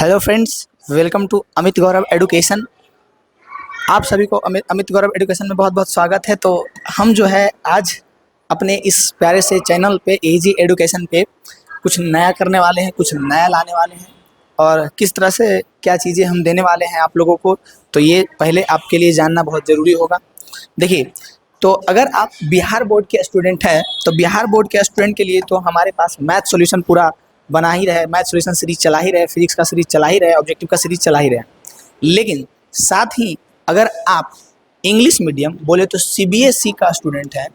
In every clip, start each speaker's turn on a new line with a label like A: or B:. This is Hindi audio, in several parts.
A: Hello friends, welcome to Amit Gaurav education. आप सभी को अमित गौरव एडुकेशन में बहुत बहुत स्वागत है। तो हम जो है आज अपने इस प्यारे से चैनल पे एजी एडुकेशन पे कुछ नया करने वाले हैं, कुछ नया लाने वाले हैं और किस तरह से क्या चीज़ें हम देने वाले हैं आप लोगों को, तो ये पहले आपके लिए जानना बहुत ज़रूरी होगा। देखिए, तो अगर आप बिहार बोर्ड के स्टूडेंट हैं तो बिहार बोर्ड के स्टूडेंट के लिए तो हमारे पास मैथ सॉल्यूशन पूरा बना ही रहे, मैथ सॉल्यूशन सीरीज चला ही रहे, फिजिक्स का सीरीज चला ही रहे, ऑब्जेक्टिव का सीरीज चला ही रहे। लेकिन साथ ही अगर आप इंग्लिश मीडियम बोले तो सीबीएसई का स्टूडेंट है,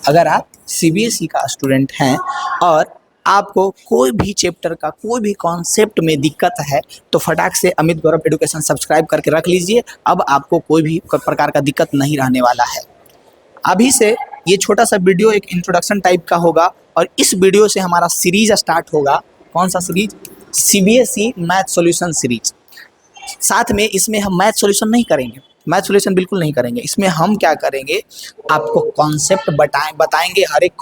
A: अगर आप सीबीएसई का स्टूडेंट हैं और आपको कोई भी चैप्टर का कोई भी कॉन्सेप्ट में दिक्कत है तो फटाक से अमित गौरव एडुकेशन सब्सक्राइब करके रख लीजिए। अब आपको कोई भी प्रकार का दिक्कत नहीं रहने वाला है। अभी से ये छोटा सा वीडियो एक इंट्रोडक्शन टाइप का होगा और इस वीडियो से हमारा सीरीज स्टार्ट होगा। कौन सा series? CBSE math solution series. साथ में इसमें हम मैथ सॉल्यूशन नहीं करेंगे, मैथ सॉल्यूशन बिल्कुल नहीं करेंगे। इसमें हम क्या करेंगे, आपको कॉन्सेप्ट बताएंगे, हर एक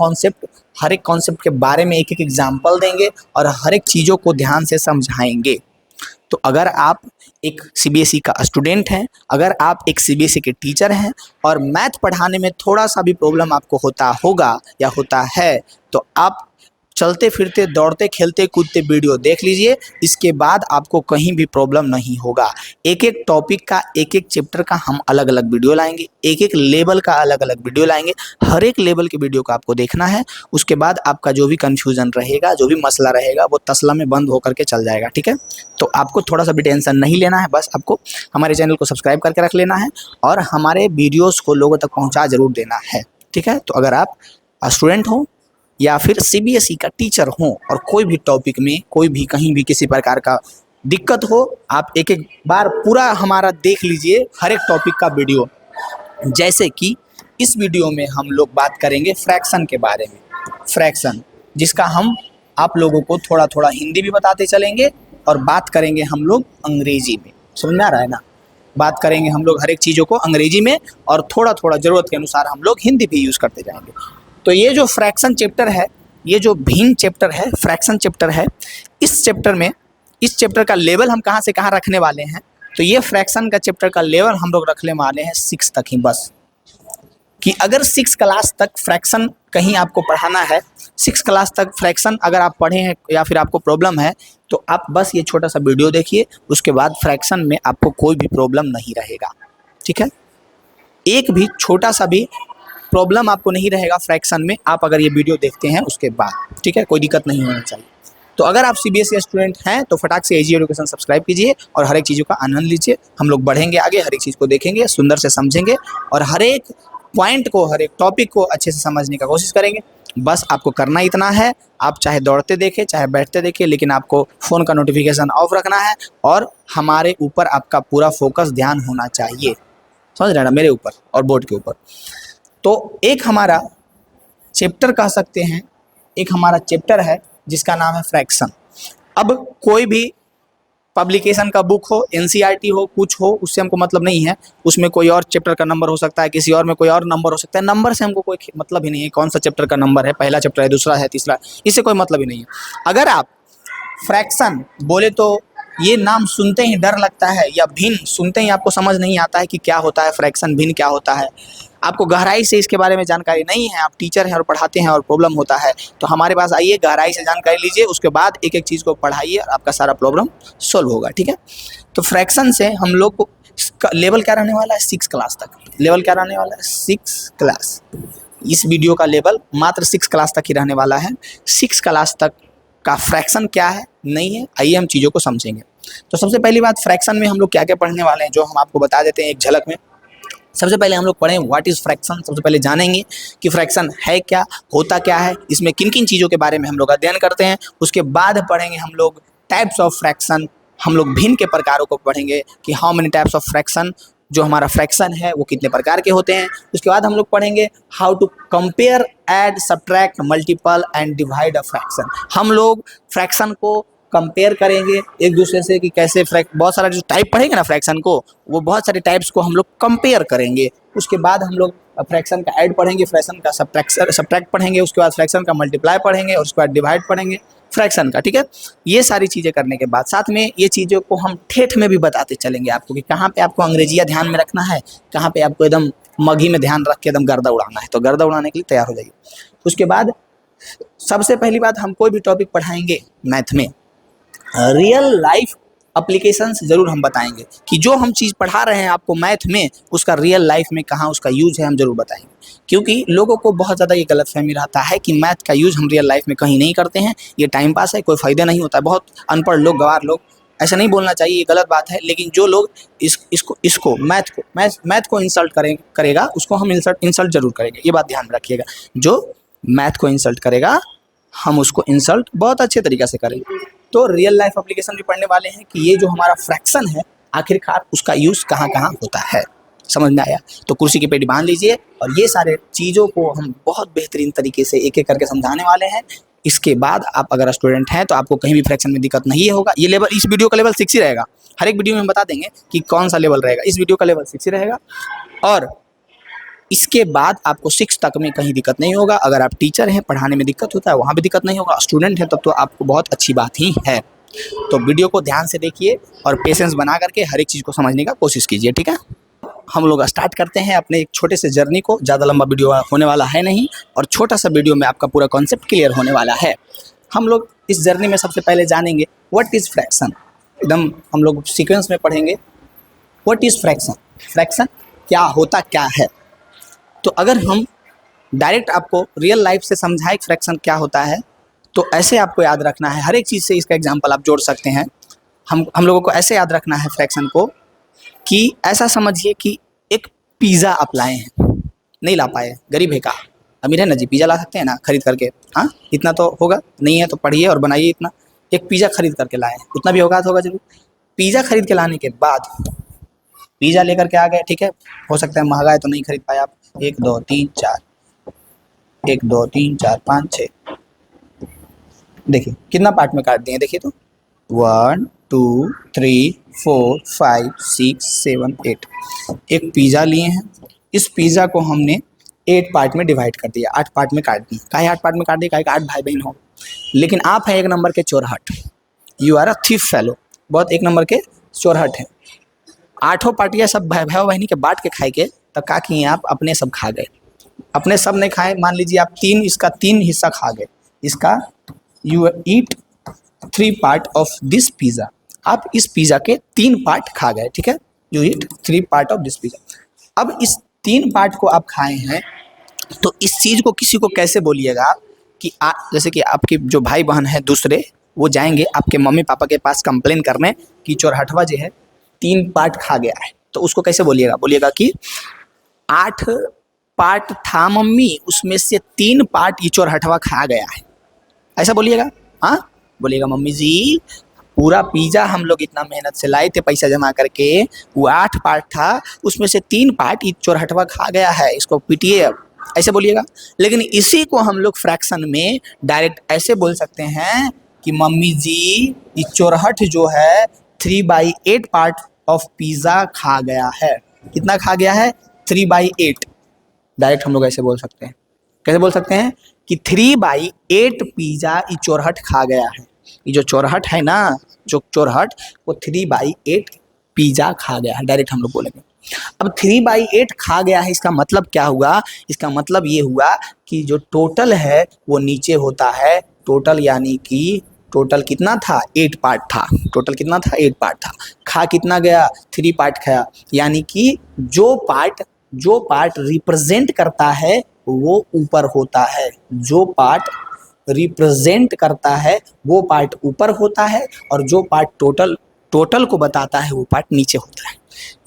A: कॉन्सेप्ट के बारे में एक एक एग्जाम्पल देंगे और हर एक चीज़ों को ध्यान से समझाएंगे। तो अगर आप एक सीबीएसई का स्टूडेंट हैं, अगर आप एक सीबीएसई के टीचर हैं और मैथ पढ़ाने में थोड़ा सा भी प्रॉब्लम आपको होता होगा या होता है, तो आप चलते फिरते दौड़ते खेलते कूदते वीडियो देख लीजिए। इसके बाद आपको कहीं भी प्रॉब्लम नहीं होगा। एक एक टॉपिक का, एक एक चैप्टर का हम अलग अलग वीडियो लाएंगे, एक एक लेवल का अलग अलग वीडियो लाएंगे। हर एक लेवल के वीडियो को आपको देखना है। उसके बाद आपका जो भी कन्फ्यूजन रहेगा, जो भी मसला रहेगा, वो तसला में बंद होकर के चल जाएगा। ठीक है, तो आपको थोड़ा सा भी टेंशन नहीं लेना है। बस आपको हमारे चैनल को सब्सक्राइब करके रख लेना है और हमारे वीडियोज़ को लोगों तक पहुँचा ज़रूर देना है। ठीक है, तो अगर आप स्टूडेंट हो या फिर सीबीएसई का टीचर हो और कोई भी टॉपिक में कोई भी कहीं भी किसी प्रकार का दिक्कत हो, आप एक एक बार पूरा हमारा देख लीजिए, हर एक टॉपिक का वीडियो। जैसे कि इस वीडियो में हम लोग बात करेंगे फ्रैक्शन के बारे में, फ्रैक्शन जिसका हम आप लोगों को थोड़ा थोड़ा हिंदी भी बताते चलेंगे और बात करेंगे हम लोग अंग्रेजी में। समझ में आ रहा है ना? बात करेंगे हम लोग हर एक चीज़ों को अंग्रेजी में और थोड़ा थोड़ा ज़रूरत के अनुसार हम लोग हिंदी भी यूज़ करते जाएंगे। तो ये जो फ्रैक्शन चैप्टर है, ये जो भिन्न चैप्टर है, फ्रैक्शन चैप्टर है, इस चैप्टर में इस चैप्टर का लेवल हम कहाँ से कहाँ रखने वाले हैं, तो ये फ्रैक्शन का चैप्टर का लेवल हम लोग रखने वाले हैं 6 तक ही। बस कि अगर 6 क्लास तक फ्रैक्शन कहीं आपको पढ़ाना है, 6 क्लास तक फ्रैक्शन अगर आप पढ़े हैं या फिर आपको प्रॉब्लम है, तो आप बस ये छोटा सा वीडियो देखिए। उसके बाद फ्रैक्शन में आपको कोई भी प्रॉब्लम नहीं रहेगा। ठीक है, एक भी छोटा सा भी प्रॉब्लम आपको नहीं रहेगा फ्रैक्शन में, आप अगर ये वीडियो देखते हैं उसके बाद। ठीक है, कोई दिक्कत नहीं होना चाहिए। तो अगर आप सीबीएसई स्टूडेंट हैं तो फटाक से एजी एडुकेशन सब्सक्राइब कीजिए और हर एक चीज़ों का आनंद लीजिए। हम लोग बढ़ेंगे आगे, हर एक चीज़ को देखेंगे, सुंदर से समझेंगे और हर एक पॉइंट को, हर एक टॉपिक को अच्छे से समझने का कोशिश करेंगे। बस आपको करना इतना है, आप चाहे दौड़ते देखें चाहे बैठते देखें, लेकिन आपको फ़ोन का नोटिफिकेशन ऑफ रखना है और हमारे ऊपर आपका पूरा फोकस ध्यान होना चाहिए। समझ रहे हैं ना? मेरे ऊपर और बोर्ड के ऊपर। तो एक हमारा चैप्टर कह सकते हैं, एक हमारा चैप्टर है जिसका नाम है फ्रैक्शन। अब कोई भी पब्लिकेशन का बुक हो, एनसीईआरटी हो, कुछ हो, उससे हमको मतलब नहीं है। उसमें कोई और चैप्टर का नंबर हो सकता है, किसी और में कोई और नंबर हो सकता है। नंबर से हमको कोई मतलब ही नहीं है, कौन सा चैप्टर का नंबर है, पहला चैप्टर है, दूसरा है, तीसरा, इससे कोई मतलब ही नहीं है। अगर आप फ्रैक्शन बोले तो ये नाम सुनते ही डर लगता है या भिन्न सुनते ही आपको समझ नहीं आता है कि क्या होता है फ्रैक्शन, भिन्न क्या होता है, आपको गहराई से इसके बारे में जानकारी नहीं है, आप टीचर हैं और पढ़ाते हैं और प्रॉब्लम होता है, तो हमारे पास आइए, गहराई से जानकारी लीजिए, उसके बाद एक एक चीज़ को पढ़ाइए और आपका सारा प्रॉब्लम सॉल्व होगा। ठीक है, तो फ्रैक्शन से हम लोग को लेवल क्या रहने वाला है? 6 क्लास तक। लेवल क्या रहने वाला है? 6 क्लास। इस वीडियो का लेवल मात्र 6 क्लास तक ही रहने वाला है। 6 क्लास तक का फ्रैक्शन क्या है, नहीं है, आइए हम चीज़ों को समझेंगे। तो सबसे पहली बात, फ्रैक्शन में हम लोग क्या क्या पढ़ने वाले हैं, जो हम आपको बता देते हैं एक झलक में। सबसे पहले हम लोग पढ़ें व्हाट इज़ फ्रैक्शन। सबसे पहले जानेंगे कि फ्रैक्शन है क्या, होता क्या है, इसमें किन किन चीज़ों के बारे में हम लोग अध्ययन करते हैं। उसके बाद पढ़ेंगे हम लोग टाइप्स ऑफ फ्रैक्शन, हम लोग भिन्न के प्रकारों को पढ़ेंगे कि how many types of fraction, जो हमारा फ्रैक्शन है वो कितने प्रकार के होते हैं। उसके बाद हम लोग पढ़ेंगे how to compare, add, subtract, multiple and divide a fraction. हम लोग फ्रैक्शन को कंपेयर करेंगे एक दूसरे से कि कैसे बहुत सारा जो टाइप पढ़ेंगे ना फ्रैक्शन को, वो बहुत सारे टाइप्स को हम लोग कंपेयर करेंगे। उसके बाद हम लोग फ्रैक्शन का ऐड पढ़ेंगे, फ्रैक्शन का सब्ट्रैक्ट पढ़ेंगे, उसके बाद फ्रैक्शन का मल्टीप्लाई पढ़ेंगे और उसके बाद डिवाइड पढ़ेंगे। फ्रैक्शन का, ठीक है। ये सारी चीज़ें करने के बाद साथ में ये चीज़ों को हम ठेठ में भी बताते चलेंगे आपको कि कहाँ पे आपको अंग्रेजिया ध्यान में रखना है, कहाँ पे आपको एकदम मगी में ध्यान रख के एकदम गर्दा उड़ाना है, तो गर्दा उड़ाने के लिए तैयार हो जाइए। उसके बाद सबसे पहली बात, हम कोई भी टॉपिक पढ़ाएंगे मैथ में रियल लाइफ एप्लीकेशंस जरूर हम बताएंगे कि जो हम चीज़ पढ़ा रहे हैं आपको मैथ में उसका रियल लाइफ में कहाँ उसका यूज़ है, हम जरूर बताएंगे। क्योंकि लोगों को बहुत ज़्यादा ये गलतफहमी रहता है कि मैथ का यूज़ हम रियल लाइफ में कहीं नहीं करते हैं, ये टाइम पास है, कोई फ़ायदा नहीं होता है। बहुत अनपढ़ लोग, गंवार लोग, ऐसा नहीं बोलना चाहिए, ये गलत बात है। लेकिन जो लोग इसको मैथ को इंसल्ट करेगा उसको हम इंसल्ट जरूर करेंगे, ये बात ध्यान में रखिएगा। जो मैथ को इंसल्ट करेगा हम उसको इंसल्ट बहुत अच्छे तरीके से करेंगे। तो रियल लाइफ एप्लीकेशन भी पढ़ने वाले हैं कि ये जो हमारा फ्रैक्शन है आखिरकार उसका यूज़ कहाँ कहाँ होता है, समझ में आया। तो कुर्सी की पेटी बांध लीजिए और ये सारे चीज़ों को हम बहुत बेहतरीन तरीके से एक एक करके समझाने वाले हैं। इसके बाद आप अगर स्टूडेंट हैं तो आपको कहीं भी फ्रैक्शन में दिक्कत नहीं होगा। ये लेवल, इस वीडियो का लेवल 6 ही रहेगा। हर एक वीडियो में हम बता देंगे कि कौन सा लेवल रहेगा। इस वीडियो का लेवल 6 ही रहेगा और इसके बाद आपको 6 तक में कहीं दिक्कत नहीं होगा। अगर आप टीचर हैं, पढ़ाने में दिक्कत होता है, वहाँ भी दिक्कत नहीं होगा। स्टूडेंट हैं तब तो आपको बहुत अच्छी बात ही है। तो वीडियो को ध्यान से देखिए और पेशेंस बना करके हर एक चीज़ को समझने का कोशिश कीजिए, ठीक है। हम लोग स्टार्ट करते हैं अपने एक छोटे से जर्नी को। ज़्यादा लंबा वीडियो होने वाला है नहीं और छोटा सा वीडियो में आपका पूरा कॉन्सेप्ट क्लियर होने वाला है। हम लोग इस जर्नी में सबसे पहले जानेंगे व्हाट इज़ फ्रैक्शन। एकदम हम लोग सीक्वेंस में पढ़ेंगे व्हाट इज़ फ्रैक्शन, फ्रैक्शन क्या होता क्या है। तो अगर हम डायरेक्ट आपको रियल लाइफ से समझाएं फ्रैक्शन क्या होता है तो ऐसे आपको याद रखना है। हर एक चीज़ से इसका एग्जांपल आप जोड़ सकते हैं। हम लोगों को ऐसे याद रखना है फ्रैक्शन को कि ऐसा समझिए कि एक पिज़्ज़ा आप लाए हैं, नहीं ला पाए, गरीब है का, अमीर है ना जी, पिज़्ज़ा ला सकते हैं ना खरीद करके, हाँ इतना तो होगा, नहीं है तो पढ़िए और बनाइए इतना। एक पिज़्ज़ा खरीद करके लाए हैं, उतना भी औकात होगा जरूर। पिज़्ज़ा खरीद के लाने के बाद पिज़्ज़ा लेकर के आ गए, ठीक है, हो सकता है महंगा है तो नहीं खरीद पाए आप। 1 2 3 4, 1 2 3 4 5 6, देखिए कितना पार्ट में काट दिए, देखिए तो 1 2 3 4 5 6 7 8। एक पिज़्ज़ा लिए हैं, इस पिज़्ज़ा को हमने 8 पार्ट में डिवाइड कर दिया, 8 पार्ट में काट दिया। काहे 8 पार्ट में काट दिया, काहे 8 भाई बहन हो। लेकिन आप हैं एक नंबर के चोरहट, you are a thief fellow, बहुत एक नंबर के चोरहट हैं। 8 पार्टियाँ सब भाई बहनी के बांट के खाए के, तब का किए आप अपने सब खा गए। अपने सब नहीं खाए, मान लीजिए आप इसका 3 हिस्सा खा गए, इसका you eat 3 part of this pizza, आप इस पिज़्ज़ा के 3 पार्ट खा गए, ठीक है, you eat 3 part of this pizza. अब इस 3 पार्ट को आप खाए हैं तो इस चीज़ को किसी को कैसे बोलिएगा कि जैसे कि आपके जो भाई बहन है दूसरे, वो जाएंगे आपके मम्मी पापा के पास कंप्लेन करने कि चोरहटवा जो है 3 पार्ट खा गया है, तो उसको कैसे बोलिएगा, बोलिएगा कि 8 पार्ट था मम्मी, उसमें से 3 पार्ट ये चोरहटवा खा गया है, ऐसा बोलिएगा। हाँ बोलिएगा मम्मी जी पूरा पिज़्ज़ा हम लोग इतना मेहनत से लाए थे पैसा जमा करके, वो 8 पार्ट था, उसमें से 3 पार्ट ये चोरहटवा खा गया है, इसको पीटिए अब, ऐसे बोलिएगा। लेकिन इसी को हम लोग फ्रैक्शन में डायरेक्ट ऐसे बोल सकते हैं कि मम्मी जी ये चोरहट जो है 3/8 पार्ट ऑफ पिज़्ज़ा खा गया है। कितना खा गया है, 3/8। डायरेक्ट हम लोग ऐसे बोल सकते हैं। कैसे बोल सकते हैं कि 3/8 पिज़्ज़ा ये चोरहट खा गया है। ये जो चोरहट है ना, जो चोरहट, वो 3/8 पिज़्ज़ा खा गया है, डायरेक्ट हम लोग बोलेंगे। अब 3/8 खा गया है, इसका मतलब क्या हुआ, इसका मतलब ये हुआ कि जो टोटल है वो नीचे होता है। टोटल यानी कि टोटल कितना था, 8 पार्ट था। टोटल कितना था, 8 पार्ट था। खा कितना गया, 3 पार्ट खाया। यानी कि जो पार्ट रिप्रेजेंट करता है वो ऊपर होता है, जो पार्ट रिप्रेजेंट करता है वो पार्ट ऊपर होता है और जो पार्ट टोटल को बताता है वो पार्ट नीचे होता है।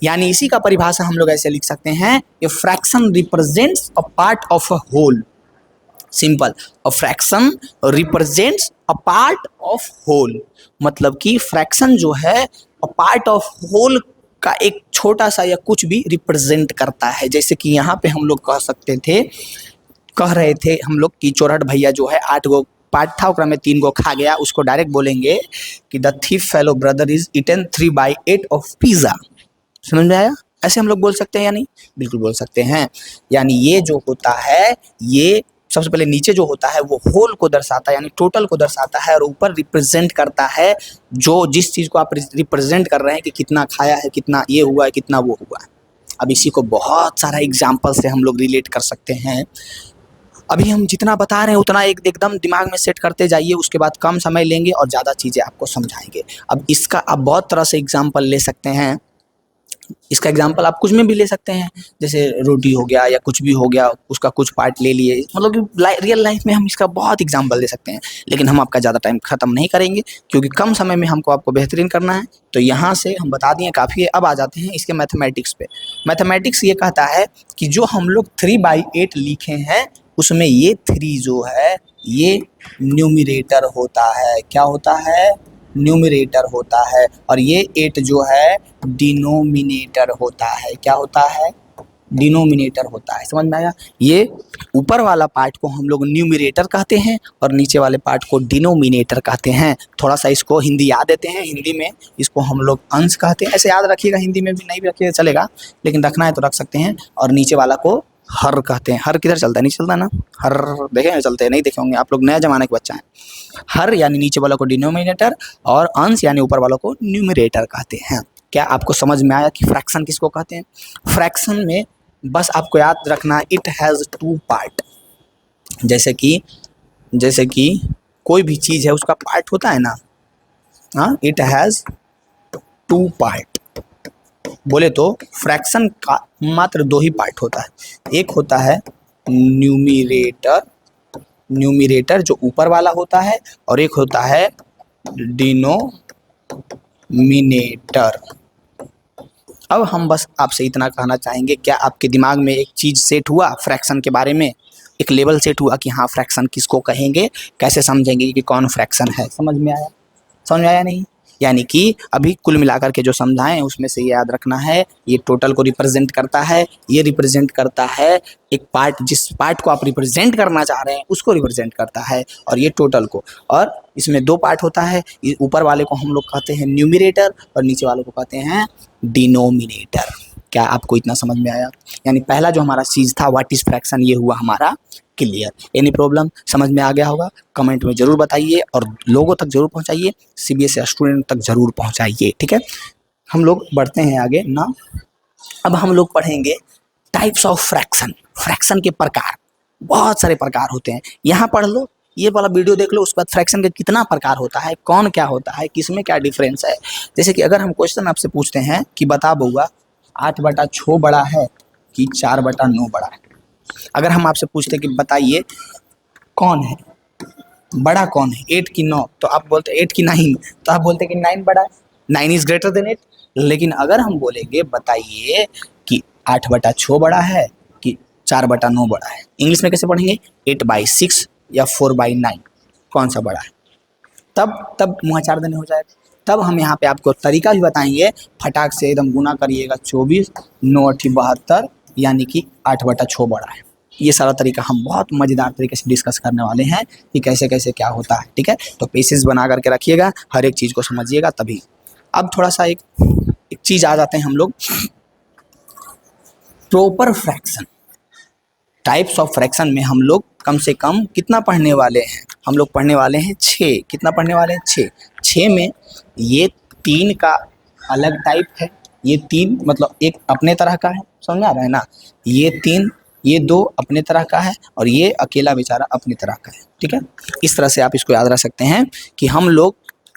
A: यानी इसी का परिभाषा हम लोग ऐसे लिख सकते हैं, a fraction represents a part of a whole. Simple, a fraction represents a part of whole, मतलब कि फ्रैक्शन जो है अ पार्ट ऑफ होल का एक छोटा सा या कुछ भी रिप्रेजेंट करता है। जैसे कि यहाँ पे हम लोग कह रहे थे हम लोग कि चोरहट भैया जो है 8 गो पार्ट था, ओकरा में 3 गो खा गया। उसको डायरेक्ट बोलेंगे कि the thief fellow brother is eaten 3/8 of pizza. समझ में आया? ऐसे हम लोग बोल सकते हैं या नहीं? बिल्कुल बोल सकते हैं। यानी ये जो होता है ये सबसे पहले नीचे जो होता है वो होल को दर्शाता है, यानी टोटल को दर्शाता है, और ऊपर रिप्रेजेंट करता है जो जिस चीज़ को आप रिप्रेजेंट कर रहे हैं कि कितना खाया है, कितना ये हुआ है, कितना वो हुआ है। अब इसी को बहुत सारा एग्जाम्पल से हम लोग रिलेट कर सकते हैं। अभी हम जितना बता रहे हैं उतना एकदम दिमाग में सेट करते जाइए, उसके बाद कम समय लेंगे और ज़्यादा चीज़ें आपको समझाएंगे। अब इसका आप बहुत तरह से एग्जाम्पल ले सकते हैं। इसका एग्जाम्पल आप कुछ में भी ले सकते हैं, जैसे रोटी हो गया या कुछ भी हो गया, उसका कुछ पार्ट ले लिए, मतलब कि रियल लाइफ में हम इसका बहुत एग्जाम्पल दे सकते हैं। लेकिन हम आपका ज़्यादा टाइम ख़त्म नहीं करेंगे क्योंकि कम समय में हमको आपको बेहतरीन करना है। तो यहाँ से हम बता दिए काफ़ी है। अब आ जाते हैं इसके मैथमेटिक्स पे। मैथमेटिक्स ये कहता है कि जो हम लोग 3/8 लिखे हैं उसमें ये 3 जो है ये न्यूमरेटर होता है। क्या होता है? न्यूमरेटर होता है। और ये 8 जो है डिनोमिनेटर होता है। क्या होता है? डिनोमिनेटर होता है। समझ में आया? ये ऊपर वाला पार्ट को हम लोग न्यूमरेटर कहते हैं और नीचे वाले पार्ट को डिनोमिनेटर कहते हैं। थोड़ा सा इसको हिंदी याद देते हैं। हिंदी में इसको हम लोग अंश कहते हैं। ऐसे याद रखिएगा, हिंदी में भी नहीं भी रखिएगा चलेगा, लेकिन रखना है तो रख सकते हैं। और नीचे वाला को हर कहते हैं। हर किधर चलता है? नहीं चलता ना हर, देखे चलते हैं? नहीं देखे होंगे आप लोग, नया जमाने के बच्चा हैं। हर यानी नीचे वालों को डिनोमिनेटर और अंश यानी ऊपर वालों को न्यूमरेटर कहते हैं। क्या आपको समझ में आया कि फ्रैक्शन किसको कहते हैं? फ्रैक्शन में बस आपको याद रखना इट हैज़ 2 पार्ट। जैसे कि कोई भी चीज़ है उसका पार्ट होता है ना, हाँ, इट हैज़ 2 पार्ट। बोले तो फ्रैक्शन का मात्र 2 ही पार्ट होता है। एक होता है न्यूमरेटर जो ऊपर वाला होता है, और एक होता है डिनोमिनेटर। अब हम बस आपसे इतना कहना चाहेंगे, क्या आपके दिमाग में एक चीज़ सेट हुआ फ्रैक्शन के बारे में? एक लेवल सेट हुआ कि हाँ फ्रैक्शन किसको कहेंगे, कैसे समझेंगे कि कौन फ्रैक्शन है? समझ में आया? समझ में आया नहीं? यानी कि अभी कुल मिलाकर के जो समझाएं उसमें से याद रखना है, ये टोटल को रिप्रेजेंट करता है, ये रिप्रेजेंट करता है एक पार्ट, जिस पार्ट को आप रिप्रेजेंट करना चाह रहे हैं उसको रिप्रेजेंट करता है, और ये टोटल को। और इसमें 2 पार्ट होता है, ऊपर वाले को हम लोग कहते हैं न्यूमरेटर और नीचे वाले को कहते हैं डिनोमिनेटर। क्या आपको इतना समझ में आया? यानी पहला जो हमारा चीज़ था व्हाट इज फ्रैक्शन, ये हुआ हमारा क्लियर। Any problem? समझ में आ गया होगा? कमेंट में ज़रूर बताइए और लोगों तक ज़रूर पहुंचाइए, सीबीएसई स्टूडेंट तक ज़रूर पहुंचाइए। ठीक है, हम लोग बढ़ते हैं आगे ना। अब हम लोग पढ़ेंगे टाइप्स ऑफ फ्रैक्शन। फ्रैक्शन के प्रकार, बहुत सारे प्रकार होते हैं। यहाँ पढ़ लो, ये वाला वीडियो देख लो, उसके बाद फ्रैक्शन के कितना प्रकार होता है, कौन क्या होता है, किसमें क्या डिफरेंस है। जैसे कि अगर हम क्वेश्चन आपसे पूछते हैं कि बता बउआ 8/6 बड़ा है कि 4/9 बड़ा है। अगर हम आपसे पूछते कि बताइए कौन है बड़ा, कौन है 8 की 9, तो आप बोलते 8 की 9, तो आप बोलते कि 9 बड़ा है, 9 इज ग्रेटर देन 8। लेकिन अगर हम बोलेंगे बताइए कि 8/6 बड़ा है कि 4/9 बड़ा है, इंग्लिश में कैसे पढ़ेंगे? 8/6 या 4/9, कौन सा बड़ा है? तब मुँह चार देने हो जाएगा। तब हम यहाँ पे आपको तरीका भी बताएंगे, फटाक से एकदम गुना करिएगा 24, 9 8 72, यानी कि 8/6 बड़ा है। ये सारा तरीका हम बहुत मज़ेदार तरीके से डिस्कस करने वाले हैं कि कैसे कैसे क्या होता है। ठीक है, तो पेशेंस बना करके रखिएगा, हर एक चीज़ को समझिएगा तभी। अब थोड़ा सा एक चीज़ आ जाते हैं हम लोग, proper fraction. Types of fraction में हम लोग कम से कम कितना पढ़ने वाले हैं? हम लोग पढ़ने वाले हैं 6। कितना पढ़ने वाले हैं? 6। 6 में ये 3 का अलग टाइप है, ये 3 मतलब एक अपने तरह का है, समझ आ रहा है ना? ये 3, ये 2 अपने तरह का है और ये अकेला बेचारा अपनी तरह का है। ठीक है, इस तरह से आप इसको याद रख सकते हैं कि हम लोग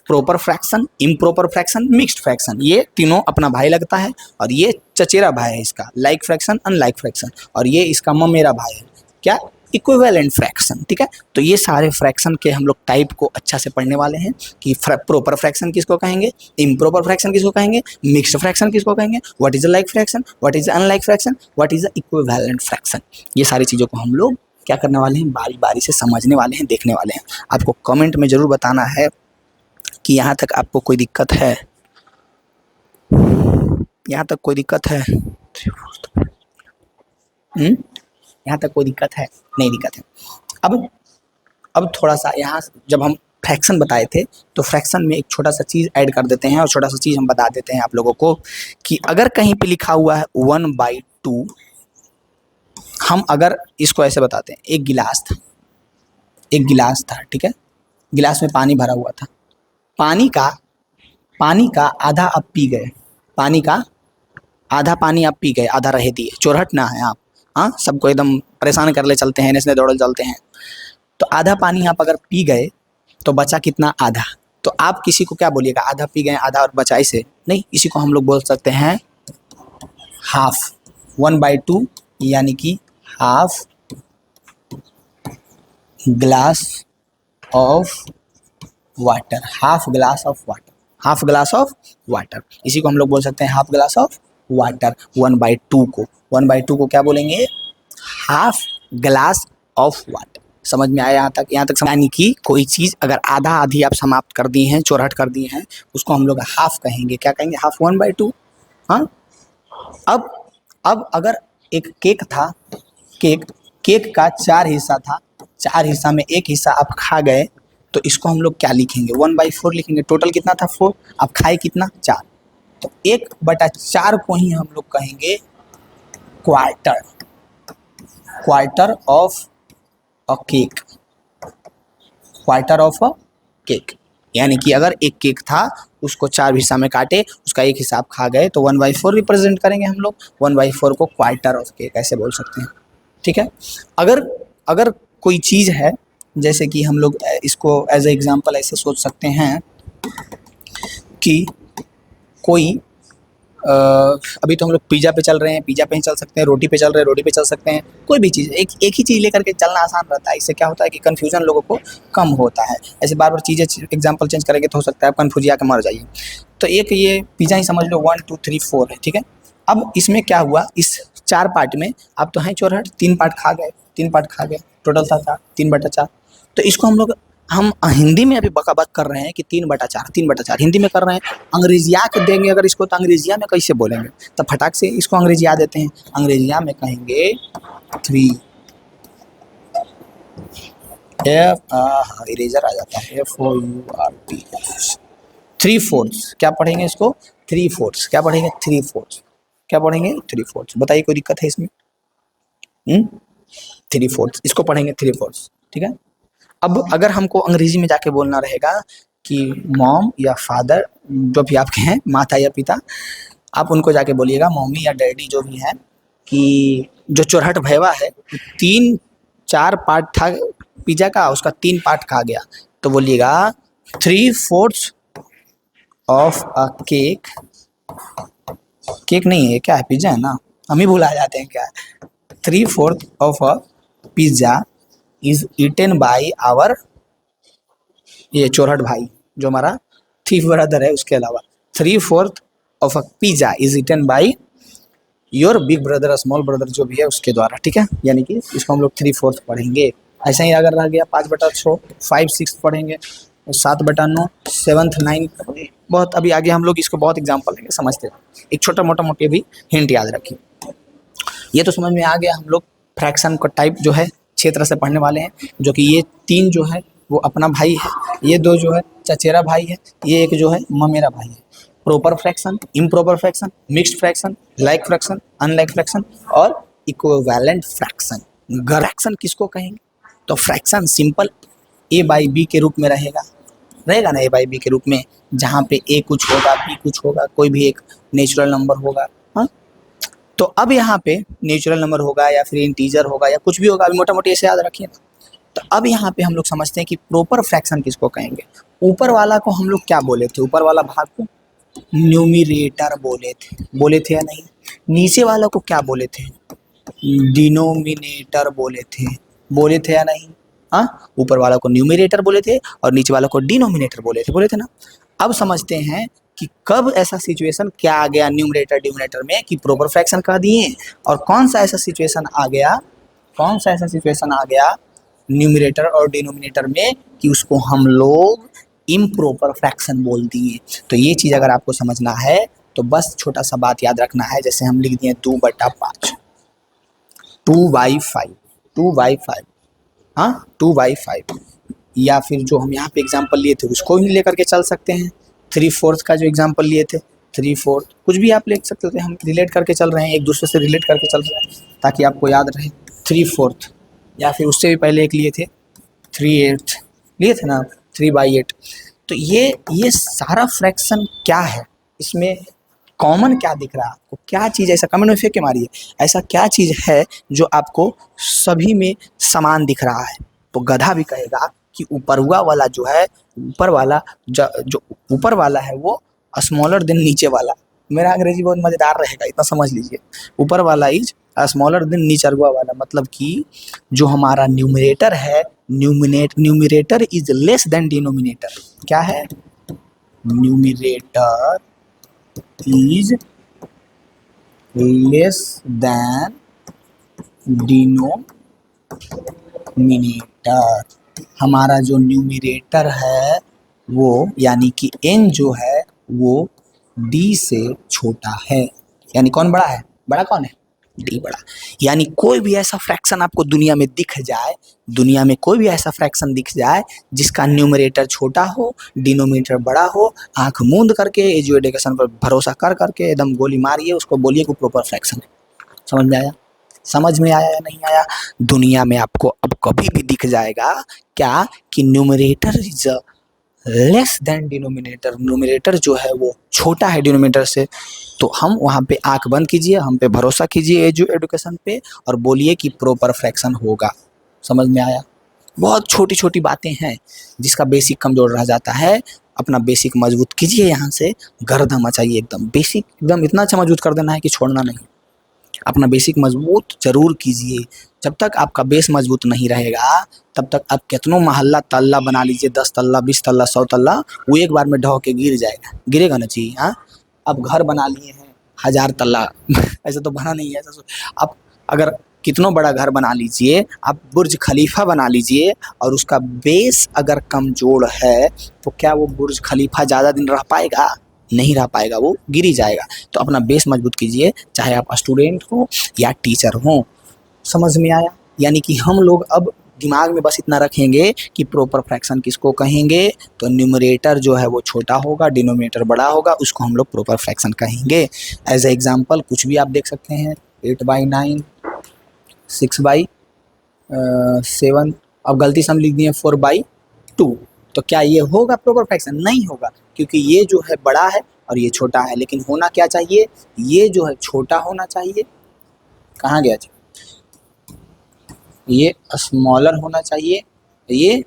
A: proper fraction, improper fraction, mixed fraction, ये तीनों अपना भाई लगता है, और ये चचेरा भाई है इसका, लाइक फ्रैक्शन, अनलाइक फ्रैक्शन, और ये इसका ममेरा भाई है, क्या? Equivalent fraction. ठीक है, तो ये सारे फ्रैक्शन के हम लोग टाइप को अच्छा से पढ़ने वाले हैं कि प्रॉपर फ्रैक्शन किसको कहेंगे, इम्प्रॉपर फ्रैक्शन किसको कहेंगे, मिक्स्ड फ्रैक्शन किसको कहेंगे, what is a like fraction, what is unlike fraction, what is a equivalent fraction. ये सारी चीज़ों को हम लोग क्या करने वाले हैं? बारी बारी से समझने वाले हैं, देखने वाले हैं। आपको कमेंट में ज़रूर बताना है कि यहाँ तक आपको कोई दिक्कत है, यहाँ तक कोई दिक्कत है, यहाँ तक कोई दिक्कत है? नहीं दिक्कत है। अब थोड़ा सा यहाँ जब हम फ्रैक्शन बताए थे तो फ्रैक्शन में एक छोटा सा चीज़ ऐड कर देते हैं और छोटा सा चीज़ हम बता देते हैं आप लोगों को कि अगर कहीं पे लिखा हुआ है 1/2, हम अगर इसको ऐसे बताते हैं, एक गिलास था, एक गिलास था, ठीक है, गिलास में पानी भरा हुआ था, पानी का पानी का आधा आप पी गए, पानी का आधा पानी आप पी गए, आधा रह दिए, चोरहट ना है आप, हाँ, सबको एकदम परेशान कर ले चलते हैं, इसने दौड़ल चलते हैं। तो आधा पानी आप अगर पी गए तो बचा कितना, आधा। तो आप किसी को क्या बोलिएगा, आधा पी गए आधा और बचा, इसे नहीं, इसी को हम लोग बोल सकते हैं हाफ, 1/2, यानी कि half glass of water, half glass of water, half glass of water, इसी को हम लोग बोल सकते हैं हाफ ग्लास ऑफ वाटर। 1/2 को, 1/2 को क्या बोलेंगे, हाफ ग्लास ऑफ वाटर। समझ में आया यहाँ तक, यहाँ तक समझ, यानी कि कोई चीज़ अगर आधा आधी आप समाप्त कर दी हैं, चौरहट कर दी हैं, उसको हम लोग हाफ कहेंगे, क्या कहेंगे, हाफ, 1/2। हाँ, अब अगर एक केक था, केक का 4 हिस्सा था, 4 हिस्सा में एक हिस्सा आप खा गए, तो इसको हम लोग क्या लिखेंगे, 1/4 लिखेंगे। टोटल कितना था, 4, आप खाए कितना, 4, तो 1/4 को ही हम लोग कहेंगे quarter, quarter of a cake, quarter of a cake. यानी कि अगर एक केक था, उसको 4 हिस्सा में काटे, उसका एक हिस्सा आप खा गए, तो 1/4 रिप्रेजेंट करेंगे हम लोग, 1/4 को क्वार्टर ऑफ केक ऐसे बोल सकते हैं, ठीक है। अगर कोई चीज़ है, जैसे कि हम लोग इसको एज ए एग्जांपल ऐसे सोच सकते हैं कि कोई अभी तो हम लोग पिज़्ज़ा पे चल रहे हैं, पिज़्ज़ा पे ही चल सकते हैं, रोटी पे चल रहे हैं, रोटी पे चल सकते हैं, कोई भी चीज़, एक ही चीज़ लेकर के चलना आसान रहता है। इससे क्या होता है कि कन्फ्यूजन लोगों को कम होता है। ऐसे बार बार चीज़ें एग्जांपल चेंज करेंगे तो हो सकता है आप कन्फ्यूज आके मर जाइए। तो एक ये पिज़्ज़ा ही समझ लो, 1 2 3 4 है, ठीक है। अब इसमें क्या हुआ, इस 4 पार्ट में आप तो हैं चौरहट, 3 पार्ट खा गए, 3 पार्ट खा गए, टोटल था 4, 3/4। तो इसको हम हिंदी में अभी बकाबक कर रहे हैं कि 3/4, 3/4 हिंदी में कर रहे हैं। अंग्रेजिया के देंगे अगर इसको, तो अंग्रेजिया में कैसे बोलेंगे, तो फटाक से इसको अंग्रेजिया देते हैं, अंग्रेजिया में कहेंगे 3, इरेजर आ जाता है, FOURT, 3/4। क्या पढ़ेंगे इसको, 3/4, क्या पढ़ेंगे, 3/4, क्या पढ़ेंगे, 3/4। बताइए कोई दिक्कत है इसमें, 3/4 इसको पढ़ेंगे, 3/4, ठीक है। अब अगर हमको अंग्रेजी में जाके बोलना रहेगा कि मॉम या फादर, जो भी आपके हैं, माता या पिता, आप उनको जाके बोलिएगा, मम्मी या डैडी जो भी हैं, कि जो चौरहट भैया है, 3-4 पार्ट था पिज़्ज़ा का, उसका 3 पार्ट खा गया, तो बोलिएगा 3/4 ऑफ अ केक, केक नहीं है क्या है, पिज़्ज़ा है ना, हम ही भुला जाते हैं क्या है, 3/4 of a pizza is eaten by our, ये चौरहट भाई जो हमारा थीफ ब्रदर है, उसके अलावा 3/4 of a pizza is eaten by your big brother, small brother जो भी है उसके द्वारा, ठीक है। यानी कि इसको हम लोग 3/4 पढ़ेंगे। ऐसा ही अगर रह गया 5/6, 5/6 पढ़ेंगे, 7/9, 7th 9th, बहुत अभी आगे हम लोग इसको बहुत एग्जाम्पल लेंगे, समझते हैं। एक छोटा मोटा मोटे भी हिंट याद रखिए। ये तो समझ में आ गया, हम लोग फ्रैक्शन का टाइप जो है क्षेत्र से पढ़ने वाले हैं, जो कि ये 3 जो है वो अपना भाई है, ये 2 जो है चचेरा भाई है, ये एक जो है ममेरा भाई है। Proper fraction, improper fraction, mixed fraction, like fraction, unlike fraction और इक्विवेलेंट फ्रैक्शन। फ्रैक्शन किसको कहेंगे, तो फ्रैक्शन सिंपल A/B के रूप में रहेगा ना, A/B के रूप में, जहाँ पे A कुछ होगा, B कुछ होगा, कोई भी एक नेचुरल नंबर होगा। हाँ, तो अब यहाँ पे नेचुरल नंबर होगा या फिर इंटीजर होगा या कुछ भी होगा, अभी मोटा मोटी ऐसे याद रखिए ना। तो अब यहाँ पे हम लोग समझते हैं कि प्रॉपर फ्रैक्शन किसको कहेंगे। ऊपर वाला को हम लोग क्या बोले थे, ऊपर वाला भाग को न्यूमिरेटर बोले थे या नहीं। नीचे वाला को क्या बोले थे, डिनोमिनेटर बोले थे या नहीं। हाँ, ऊपर वाला को न्यूमिरेटर बोले थे और नीचे वाला को डिनोमिनेटर बोले थे ना। अब समझते हैं कि कब ऐसा सिचुएशन क्या आ गया न्यूमरेटर डिनोमिनेटर में कि प्रॉपर फ्रैक्शन कह दिए, और कौन सा ऐसा सिचुएशन आ गया न्यूमरेटर और डिनोमिनेटर में कि उसको हम लोग इम्प्रॉपर फ्रैक्शन बोल दिए। तो ये चीज़ अगर आपको समझना है तो बस छोटा सा बात याद रखना है, जैसे हम लिख दिए 2/5, 2/5, हाँ 2/5, या फिर जो हम यहाँ पे एग्जाम्पल लिए थे उसको ही लेकर के चल सकते हैं। 3/4 का जो एग्जाम्पल लिए थे, 3/4 कुछ भी आप ले सकते थे, हम रिलेट करके चल रहे हैं, एक दूसरे से रिलेट करके चल रहे हैं ताकि आपको याद रहे। 3/4 या फिर उससे भी पहले एक लिए थे 3/8 लिए थे ना, 3/8। तो ये सारा फ्रैक्शन क्या है, इसमें कॉमन क्या दिख रहा है आपको, क्या चीज़ ऐसा, कमेंट में फेंक के मारिए, ऐसा क्या चीज़ है जो आपको सभी में समान दिख रहा है। तो गधा भी कहेगा कि ऊपर हुआ वाला जो है, ऊपर वाला जो ऊपर वाला है वो स्मॉलर देन नीचे वाला। मेरा अंग्रेजी बहुत मज़ेदार रहेगा, इतना समझ लीजिए। ऊपर वाला इज स्मॉलर देन नीचे हुआ वाला, मतलब कि जो हमारा न्यूमरेटर है, numerator is less than denominator. क्या है? Numerator is less than denominator. हमारा जो न्यूमरेटर है वो यानी कि n जो है वो d से छोटा है। यानी कौन बड़ा है? बड़ा कौन है? d बड़ा। यानी कोई भी ऐसा फ्रैक्शन आपको दुनिया में दिख जाए, दुनिया में कोई भी ऐसा फ्रैक्शन दिख जाए जिसका न्यूमरेटर छोटा हो, डिनोमिनेटर बड़ा हो, आंख मूंद करके एजुकेशन पर भरोसा कर करके एकदम गोली मारिए, उसको बोलिए कि प्रॉपर फ्रैक्शन है। समझ में आया? समझ में आया या नहीं आया? दुनिया में आपको अब कभी भी दिख जाएगा क्या कि numerator is less than denominator, numerator जो है वो छोटा है डिनोमिनेटर से, तो हम वहाँ पे आंख बंद कीजिए, हम पे भरोसा कीजिए एजुकेशन पे, और बोलिए कि प्रॉपर फ्रैक्शन होगा। समझ में आया? बहुत छोटी छोटी बातें हैं जिसका बेसिक कमजोर रह जाता है। अपना बेसिक मजबूत कीजिए, यहाँ से गर्दा मचाइए, एकदम बेसिक एकदम इतना अच्छा मजबूत कर देना है कि छोड़ना नहीं। अपना बेसिक मजबूत जरूर कीजिए। जब तक आपका बेस मजबूत नहीं रहेगा तब तक आप कितनों महल्ला तल्ला बना लीजिए, 10 तल्ला 20 तल्ला 100 तल्ला, वो एक बार में ढह के गिर जाएगा। गिरेगा ना जी? हाँ, अब घर बना लिए हैं 1000 तल्ला ऐसा तो बना नहीं है, ऐसा आप अगर कितनों बड़ा घर बना लीजिए, आप बुर्ज खलीफा बना लीजिए, और उसका बेस अगर कमजोर है तो क्या वो बुर्ज खलीफा ज़्यादा दिन रह पाएगा? नहीं रह पाएगा, वो गिर ही जाएगा। तो अपना बेस मजबूत कीजिए, चाहे आप स्टूडेंट हो या टीचर हो। समझ में आया? यानी कि हम लोग अब दिमाग में बस इतना रखेंगे कि प्रॉपर फ्रैक्शन किसको कहेंगे, तो न्यूमरेटर जो है वो छोटा होगा, डिनोमिनेटर बड़ा होगा, उसको हम लोग प्रॉपर फ्रैक्शन कहेंगे। एज ए एग्जाम्पल कुछ भी आप देख सकते हैं, 8/9, 6/7। अब गलती से हम लिख दिए 4/2, तो क्या ये होगा प्रॉपर फ्रैक्शन? नहीं होगा, क्योंकि ये जो है बड़ा है और ये छोटा है। लेकिन होना क्या चाहिए? ये जो है छोटा होना चाहिए। कहाँ गया जी? ये स्मॉलर होना चाहिए, ये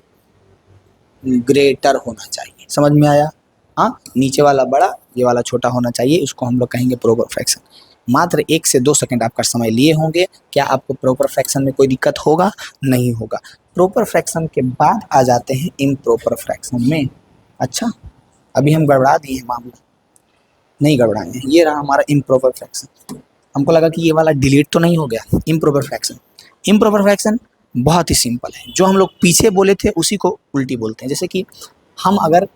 A: ग्रेटर होना चाहिए। समझ में आया? हाँ, नीचे वाला बड़ा, ये वाला छोटा होना चाहिए, उसको हम लोग कहेंगे प्रॉपर फ्रैक्शन। मात्र 1 से 2 सेकंड आपका समय लिए होंगे। क्या आपको प्रॉपर फ्रैक्शन में कोई दिक्कत होगा? नहीं होगा। प्रॉपर फ्रैक्शन के बाद आ जाते हैं इम्प्रॉपर फ्रैक्शन में। अच्छा, अभी हम गड़बड़ा दिए हैं मामला, नहीं गड़बड़ाए हैं। ये रहा हमारा इम्प्रॉपर फ्रैक्शन। हमको लगा कि ये वाला डिलीट तो नहीं हो गया। इम्प्रॉपर फ्रैक्शन, इम्प्रॉपर फ्रैक्शन बहुत ही सिंपल है। जो हम लोग पीछे बोले थे उसी को उल्टी बोलते हैं। जैसे कि हम अगर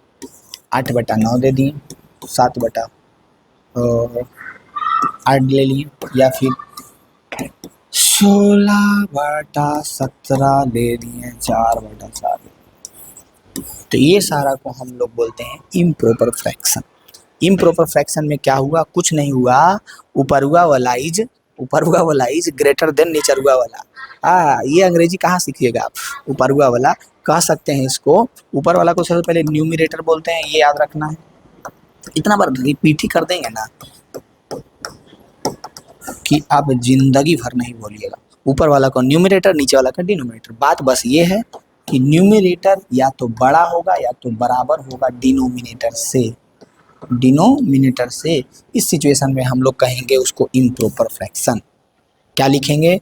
A: 8/9 दे दिए, 7/8 ले लिए, या फिर 16/17 ले दिए, 4/4। तो ये सारा को हम लोग बोलते हैं इम्प्रॉपर फ्रैक्शन। इम्प्रॉपर फ्रैक्शन में क्या हुआ? कुछ नहीं हुआ। ऊपर हुआ वाला इज ग्रेटर देन नीचर हुआ वाला। ये अंग्रेजी कहाँ सीखिएगा आप? ऊपर हुआ वाला कह सकते हैं इसको। ऊपर वाला को सबसे पहले न्यूमरेटर बोलते हैं, ये याद रखना है। इतना बार रिपीट ही कर देंगे ना कि आप जिंदगी भर नहीं भूलिएगा। ऊपर वाला को न्यूमरेटर, नीचे वाला का डिनोमिनेटर। बात बस ये है कि न्यूमरेटर या तो बड़ा होगा या तो बराबर होगा डिनोमिनेटर से। इस सिचुएशन में हम लोग कहेंगे उसको इम्प्रॉपर फ्रैक्शन। क्या लिखेंगे?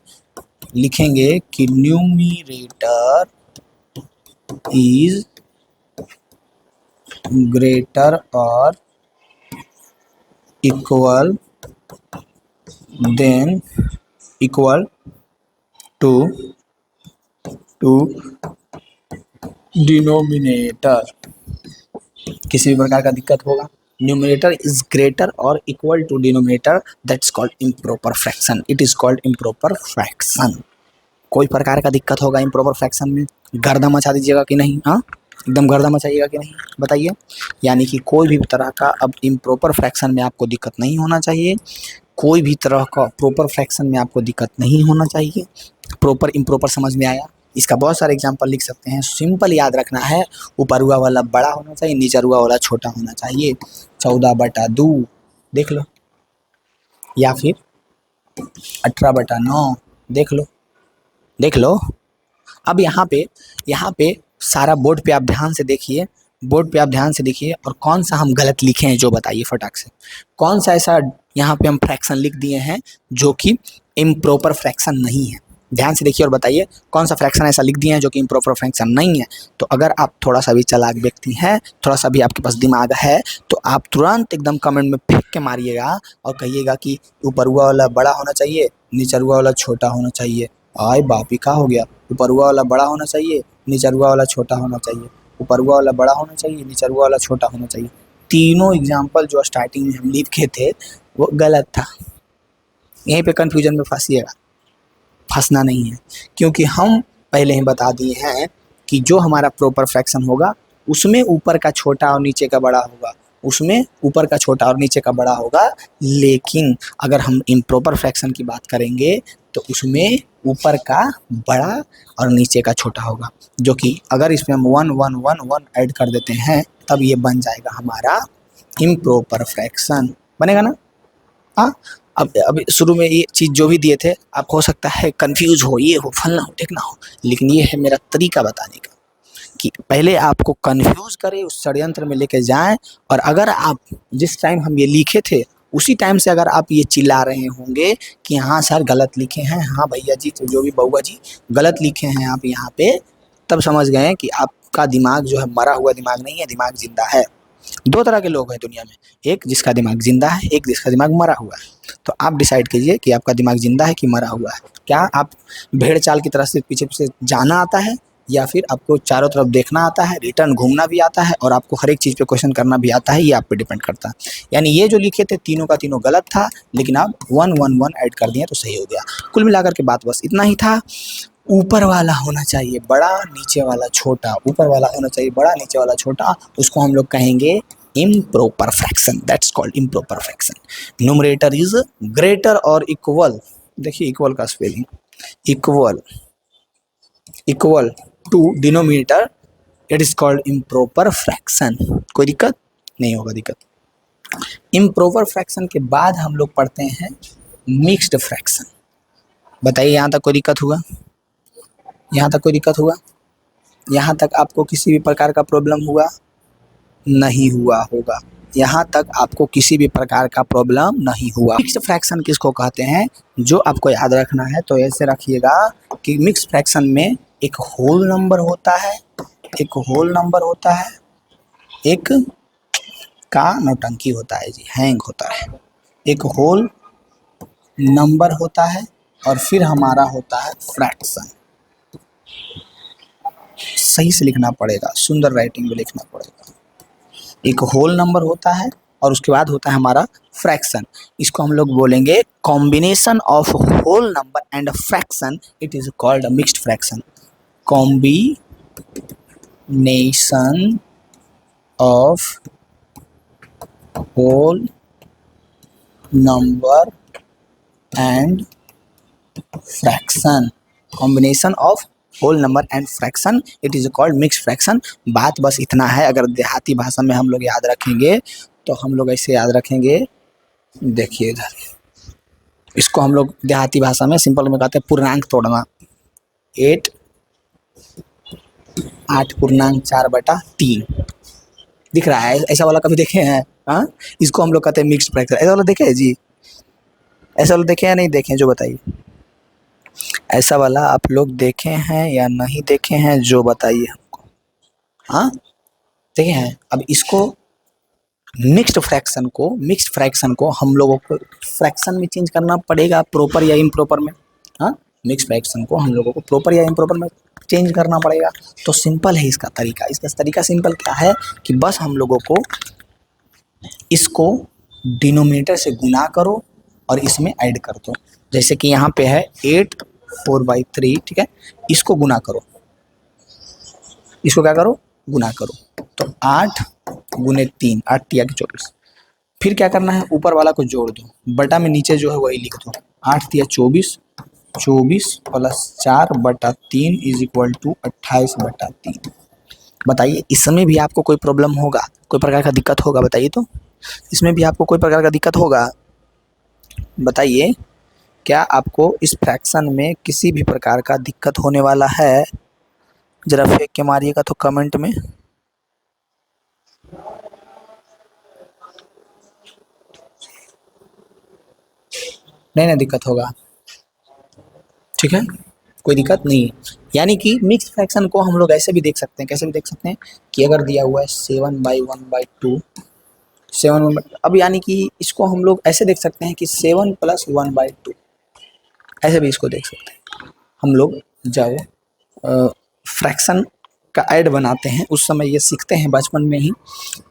A: लिखेंगे कि numerator is greater or equal to denominator. किसी भी प्रकार का दिक्कत होगा, numerator is greater or equal to denominator, that's called improper fraction. It is called improper fraction. कोई प्रकार का दिक्कत होगा इम्प्रॉपर फ्रैक्शन में, गर्दा मचा दीजिएगा कि नहीं? हाँ, एकदम गर्दा मचाइएगा कि नहीं, बताइए। यानी कि कोई भी तरह का अब इम्प्रॉपर फ्रैक्शन में आपको दिक्कत नहीं होना चाहिए। कोई भी तरह का प्रॉपर फ्रैक्शन में आपको दिक्कत नहीं होना चाहिए। प्रॉपर इम्प्रॉपर समझ में आया? इसका बहुत सारे एग्जांपल लिख सकते हैं। सिंपल याद रखना है, ऊपर हुआ वाला बड़ा होना चाहिए, नीचे हुआ वाला छोटा होना चाहिए। 14/2 देख लो, या फिर 18/9 देख लो, देख लो। अब यहाँ पे सारा बोर्ड पे आप ध्यान से देखिए, बोर्ड पे आप ध्यान से देखिए, और कौन सा हम गलत लिखे हैं जो बताइए फटाक से। कौन सा ऐसा यहाँ पे हम फ्रैक्शन लिख दिए हैं जो कि इम्प्रॉपर फ्रैक्शन नहीं है। ध्यान से देखिए और बताइए कौन सा फ्रैक्शन ऐसा लिख दिए हैं जो कि इम्प्रॉपर फ्रैक्शन नहीं है। तो अगर आप थोड़ा सा भी चालाक व्यक्ति हैं, थोड़ा सा भी आपके पास दिमाग है, तो आप तुरंत एकदम कमेंट में फेंक के मारिएगा और कहिएगा कि ऊपर हुआ वाला बड़ा होना चाहिए, नीचे हुआ वाला छोटा होना चाहिए। आय बाप रे, का हो गया? ऊपर हुआ वाला बड़ा होना चाहिए, नीचे हुआ वाला छोटा होना चाहिए। ऊपर हुआ वाला बड़ा होना चाहिए, नीचे हुआ वाला छोटा होना चाहिए। तीनों एग्जाम्पल जो स्टार्टिंग में हम लिखे थे वो गलत था। यहीं पे कंफ्यूजन में फंसिएगा, फंसना नहीं है, क्योंकि हम पहले ही बता दिए हैं कि जो हमारा प्रॉपर फ्रैक्शन होगा उसमें ऊपर का छोटा और नीचे का बड़ा होगा, उसमें ऊपर का छोटा और नीचे का बड़ा होगा। लेकिन अगर हम इम्प्रॉपर फ्रैक्शन की बात करेंगे तो उसमें ऊपर का बड़ा और नीचे का छोटा होगा, जो कि अगर इसमें हम 1 1 1 1 ऐड कर देते हैं तब ये बन जाएगा हमारा इम्प्रॉपर फ्रैक्शन। बनेगा ना? हाँ। अब शुरू में ये चीज़ जो भी दिए थे, आप हो सकता है कंफ्यूज हो, ये हो, फलना हो, ढेकना हो, लेकिन ये है मेरा तरीका बताने का कि पहले आपको कंफ्यूज करें, उस षड्यंत्र में लेके जाएं। और अगर आप जिस टाइम हम ये लिखे थे उसी टाइम से अगर आप ये चिल्ला रहे होंगे कि हाँ सर गलत लिखे हैं, हाँ भैया जी, तो जो भी बउआ जी गलत लिखे हैं आप यहाँ पे, तब समझ गए कि आपका दिमाग जो है मरा हुआ दिमाग नहीं है, दिमाग जिंदा है। दो तरह के लोग हैं दुनिया में, एक जिसका दिमाग जिंदा है, एक जिसका दिमाग मरा हुआ है। तो आप डिसाइड कीजिए कि आपका दिमाग जिंदा है कि मरा हुआ है। क्या आप भेड़ चाल की तरह से पीछे पीछे जाना आता है, या फिर आपको चारों तरफ देखना आता है, रिटर्न घूमना भी आता है, और आपको हर एक चीज़ पे क्वेश्चन करना भी आता है? ये आप पे डिपेंड करता है। यानी ये जो लिखे थे तीनों का तीनों गलत था, लेकिन आप 1 1 1 ऐड कर दिए तो सही हो गया। कुल मिलाकर के बात बस इतना ही था। ऊपर वाला होना चाहिए बड़ा, नीचे वाला छोटा। ऊपर वाला होना चाहिए बड़ा, नीचे वाला छोटा। उसको हम लोग कहेंगे improper fraction, that's called improper fraction. Numerator is greater or equal, देखिए इक्वल का spelling, equal equal to denominator, it is called improper fraction। कोई दिक्कत नहीं होगा दिक्कत। improper fraction के बाद हम लोग पढ़ते हैं मिक्स्ड फ्रैक्शन। बताइए यहाँ तक कोई दिक्कत हुआ? यहाँ तक कोई दिक्कत हुआ? यहाँ तक आपको किसी भी प्रकार का प्रॉब्लम हुआ? नहीं हुआ होगा। यहाँ तक आपको किसी भी प्रकार का प्रॉब्लम नहीं हुआ। मिक्स्ड फ्रैक्शन किसको कहते हैं, जो आपको याद रखना है तो ऐसे रखिएगा कि मिक्स्ड फ्रैक्शन में एक होल नंबर होता है, एक होल नंबर होता है, एक का नौटंकी होता है जी, हैंग होता है। एक होल नंबर होता है और फिर हमारा होता है फ्रैक्शन। सही से लिखना पड़ेगा, सुंदर राइटिंग में लिखना पड़ेगा। एक होल नंबर होता है और उसके बाद होता है हमारा फ्रैक्शन। इसको हम लोग बोलेंगे combination of whole number and fraction, it is called mixed fraction. Combination of whole number and fraction, combination of whole number and fraction, it is called mixed fraction. बात बस इतना है। अगर देहाती भाषा में हम लोग याद रखेंगे तो हम लोग ऐसे याद रखेंगे, देखिए इधर, इसको हम लोग देहाती भाषा में सिंपल में कहते हैं पूर्णांक तोड़ना। 8/4/3 दिख रहा है, ऐसा वाला कभी देखे हैं? हाँ, इसको हम लोग कहते हैं मिक्स्ड फ्रैक्शन। ऐसा वाला देखे हैं जी? ऐसा वाला देखे या नहीं देखे, जो बताइए। ऐसा वाला आप लोग देखे हैं या नहीं देखे हैं, जो बताइए हमको। हाँ देखे हैं। अब इसको मिक्स्ड फ्रैक्शन को हम लोगों को फ्रैक्शन में चेंज करना पड़ेगा, प्रॉपर या इम्प्रॉपर में। हाँ, मिक्स्ड फ्रैक्शन को हम लोगों को प्रॉपर या इम्प्रॉपर में चेंज करना पड़ेगा। तो सिंपल है इसका तरीका। इसका तरीका सिंपल क्या है कि बस हम लोगों को इसको डिनोमिनेटर से गुना करो और इसमें ऐड कर दो। जैसे कि यहाँ पे है 8/4/3, ठीक है, इसको गुना करो, इसको क्या करो, गुना करो। तो 8 × 3, 8×3 = 24। फिर क्या करना है, ऊपर वाला को जोड़ दो, बटा में नीचे जो है वही लिख दो, 8×3 = 24 24+4/3 इज इक्वल टू 28/3। बताइए इसमें भी आपको कोई प्रॉब्लम होगा, कोई प्रकार का दिक्कत होगा? बताइए तो, इसमें भी आपको कोई प्रकार का दिक्कत होगा? बताइए, क्या आपको इस फ्रैक्शन में किसी भी प्रकार का दिक्कत होने वाला है? जरा फेंक के मारिएगा तो कमेंट में। नहीं ना दिक्कत होगा, ठीक है, कोई दिक्कत नहीं है। यानी कि मिक्स फ्रैक्शन को हम लोग ऐसे भी देख सकते हैं, कैसे भी देख सकते हैं कि अगर दिया हुआ है 7/1/2, 7 अब यानी कि इसको हम लोग ऐसे देख सकते हैं कि 7+1/2, ऐसे भी इसको देख सकते हैं हम लोग। जब फ्रैक्शन का ऐड बनाते हैं उस समय ये सीखते हैं बचपन में ही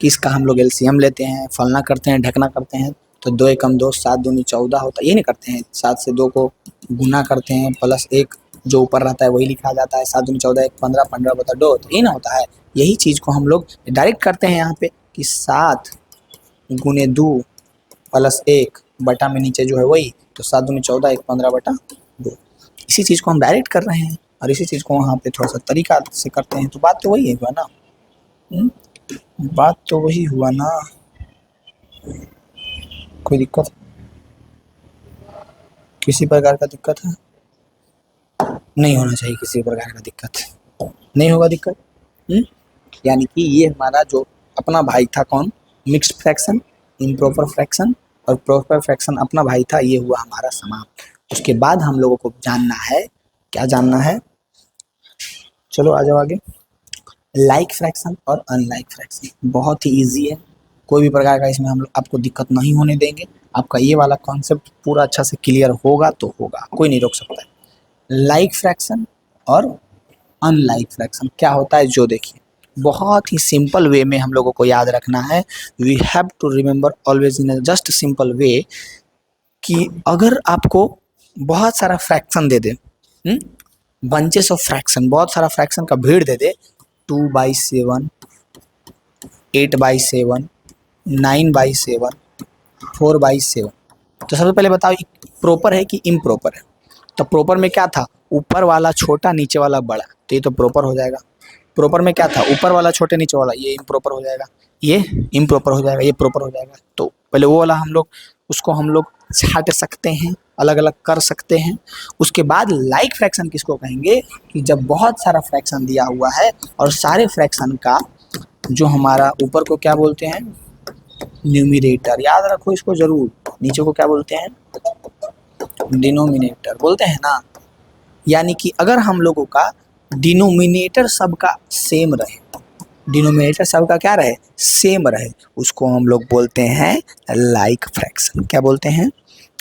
A: कि इसका हम लोग एलसीएम लेते हैं, फलना करते हैं, ढकना करते हैं, तो 2 एकम 2, 7 दूनी 14 होता है, ये नहीं करते हैं। 7 से 2 को गुना करते हैं, प्लस 1 जो ऊपर रहता है वही लिखा जाता है, 7 दूनी 14, 1 15, 15/2, तो ये ना होता है। यही चीज़ को हम लोग डायरेक्ट करते हैं यहाँ पे कि 7 गुने 2 प्लस 1 बटा में नीचे जो है वही, तो 7 दूनी 14, 1 15/2। इसी चीज़ को हम डायरेक्ट कर रहे हैं और इसी चीज़ को वहाँ पे थोड़ा सा तरीका से करते हैं, तो बात तो वही हुआ ना। बात तो वही हुआ ना। कोई दिक्कत, किसी प्रकार का दिक्कत है? नहीं होना चाहिए किसी प्रकार का दिक्कत, नहीं होगा दिक्कत। यानी कि ये हमारा जो अपना भाई था कौन, मिक्स्ड फ्रैक्शन, इम्प्रॉपर फ्रैक्शन और प्रॉपर फ्रैक्शन अपना भाई था, ये हुआ हमारा समाप्त। उसके बाद हम लोगों को जानना है, क्या जानना है, चलो आ जाओ आगे। लाइक फ्रैक्शन और अनलाइक फ्रैक्शन बहुत ही इजी है, कोई भी प्रकार का इसमें हम लोग आपको दिक्कत नहीं होने देंगे। आपका ये वाला कॉन्सेप्ट पूरा अच्छा से क्लियर होगा तो होगा, कोई नहीं रोक सकता है। लाइक फ्रैक्शन और अनलाइक फ्रैक्शन क्या होता है, जो देखिए बहुत ही सिंपल वे में हम लोगों को याद रखना है। We have to remember always in just simple way कि अगर आपको बहुत सारा फ्रैक्शन दे दे, बंचेस ऑफ फ्रैक्शन, बहुत सारा फ्रैक्शन का भीड़ दे दे, 2/7, 8/7, 9/7, 4/7, तो सबसे पहले बताओ प्रॉपर है कि इम्प्रॉपर है? तो प्रॉपर में क्या था, ऊपर वाला छोटा नीचे वाला बड़ा, तो ये तो प्रॉपर हो जाएगा। प्रॉपर में क्या था, ऊपर वाला छोटे नीचे वाला, ये इम्प्रॉपर हो जाएगा, ये इम्प्रॉपर हो जाएगा, ये प्रॉपर हो जाएगा। तो पहले वो वाला हम लोग उसको हम लोग छाट सकते हैं, अलग अलग कर सकते हैं। उसके बाद लाइक फ्रैक्शन किसको कहेंगे कि जब बहुत सारा फ्रैक्शन दिया हुआ है और सारे फ्रैक्शन का जो हमारा ऊपर को क्या बोलते हैं, न्यूमिनेटर, याद रखो इसको जरूर, नीचे को क्या बोलते हैं, डिनोमिनेटर बोलते हैं ना। यानी कि अगर हम लोगों का डिनोमिनेटर सबका सेम रहे, डिनोमिनेटर सबका क्या रहे, सेम रहे, उसको हम लोग बोलते हैं लाइक फ्रैक्शन। क्या बोलते हैं,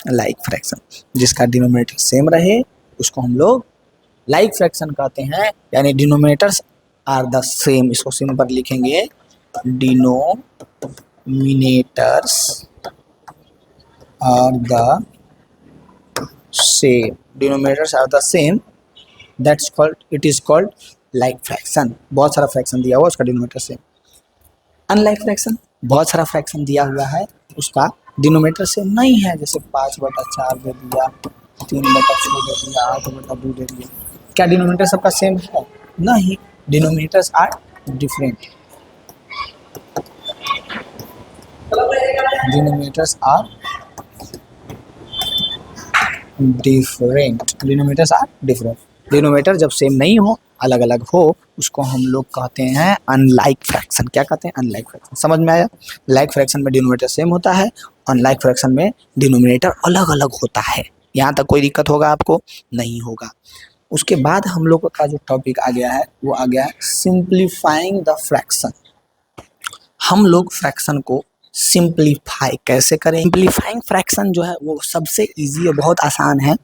A: लाइक फ्रैक्शन। जिसका डिनोमिनेटर सेम रहे उसको हम लोग लाइक फ्रैक्शन कहते हैं, यानी डिनोमिनेटर्स आर द सेम। इसको सिंपल लिखेंगे, denominators are the same, denominators are the same, that's called, it is called like fraction. बहुत सारा फ्रैक्शन दिया हुआ उसका डिनोमिनेटर सेम। अनलाइक फ्रैक्शन, बहुत सारा फ्रैक्शन दिया हुआ है उसका डिनोमिनेटर सेम नहीं है, जैसे 5/4 दे दिया, 3/6 दे दिया, 8/2 दे दिया। क्या डिनोमिनेटर सबका सेम है? नहीं, denominators are different, denominators are different, denominators are different. Denominator जब सेम नहीं हो, अलग अलग हो, उसको हम लोग कहते हैं अनलाइक फ्रैक्शन। क्या कहते हैं, अनलाइक फ्रैक्शन। समझ में आया? लाइक फ्रैक्शन में डिनोमिनेटर सेम होता है, अनलाइक फ्रैक्शन में डिनोमिनेटर अलग अलग होता है। यहाँ तक कोई दिक्कत होगा आपको? नहीं होगा। उसके बाद हम लोग का जो टॉपिक आ गया है वो आ गया है सिंप्लीफाइंग द फ्रैक्शन। हम लोग फ्रैक्शन को सिंप्लीफाई कैसे करें? सिंप्लीफाइंग फ्रैक्शन जो है वो सबसे इजी और बहुत आसान है।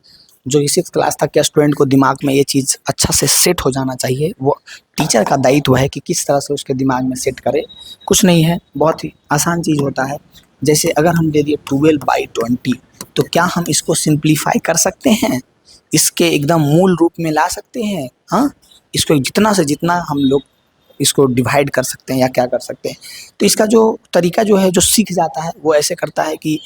A: जो 6 क्लास तक के स्टूडेंट को दिमाग में ये चीज़ अच्छा से सेट हो जाना चाहिए, वो टीचर का दायित्व है कि किस तरह से उसके दिमाग में सेट करे। कुछ नहीं है, बहुत ही आसान चीज़ होता है। जैसे अगर हम दे दिए 12/20, तो क्या हम इसको सिंप्लीफाई कर सकते हैं? इसके एकदम मूल रूप में ला सकते हैं? हाँ, इसको जितना से जितना हम लोग इसको डिवाइड कर सकते हैं या क्या कर सकते हैं। तो इसका जो तरीका जो है, जो सीख जाता है वो ऐसे करता है कि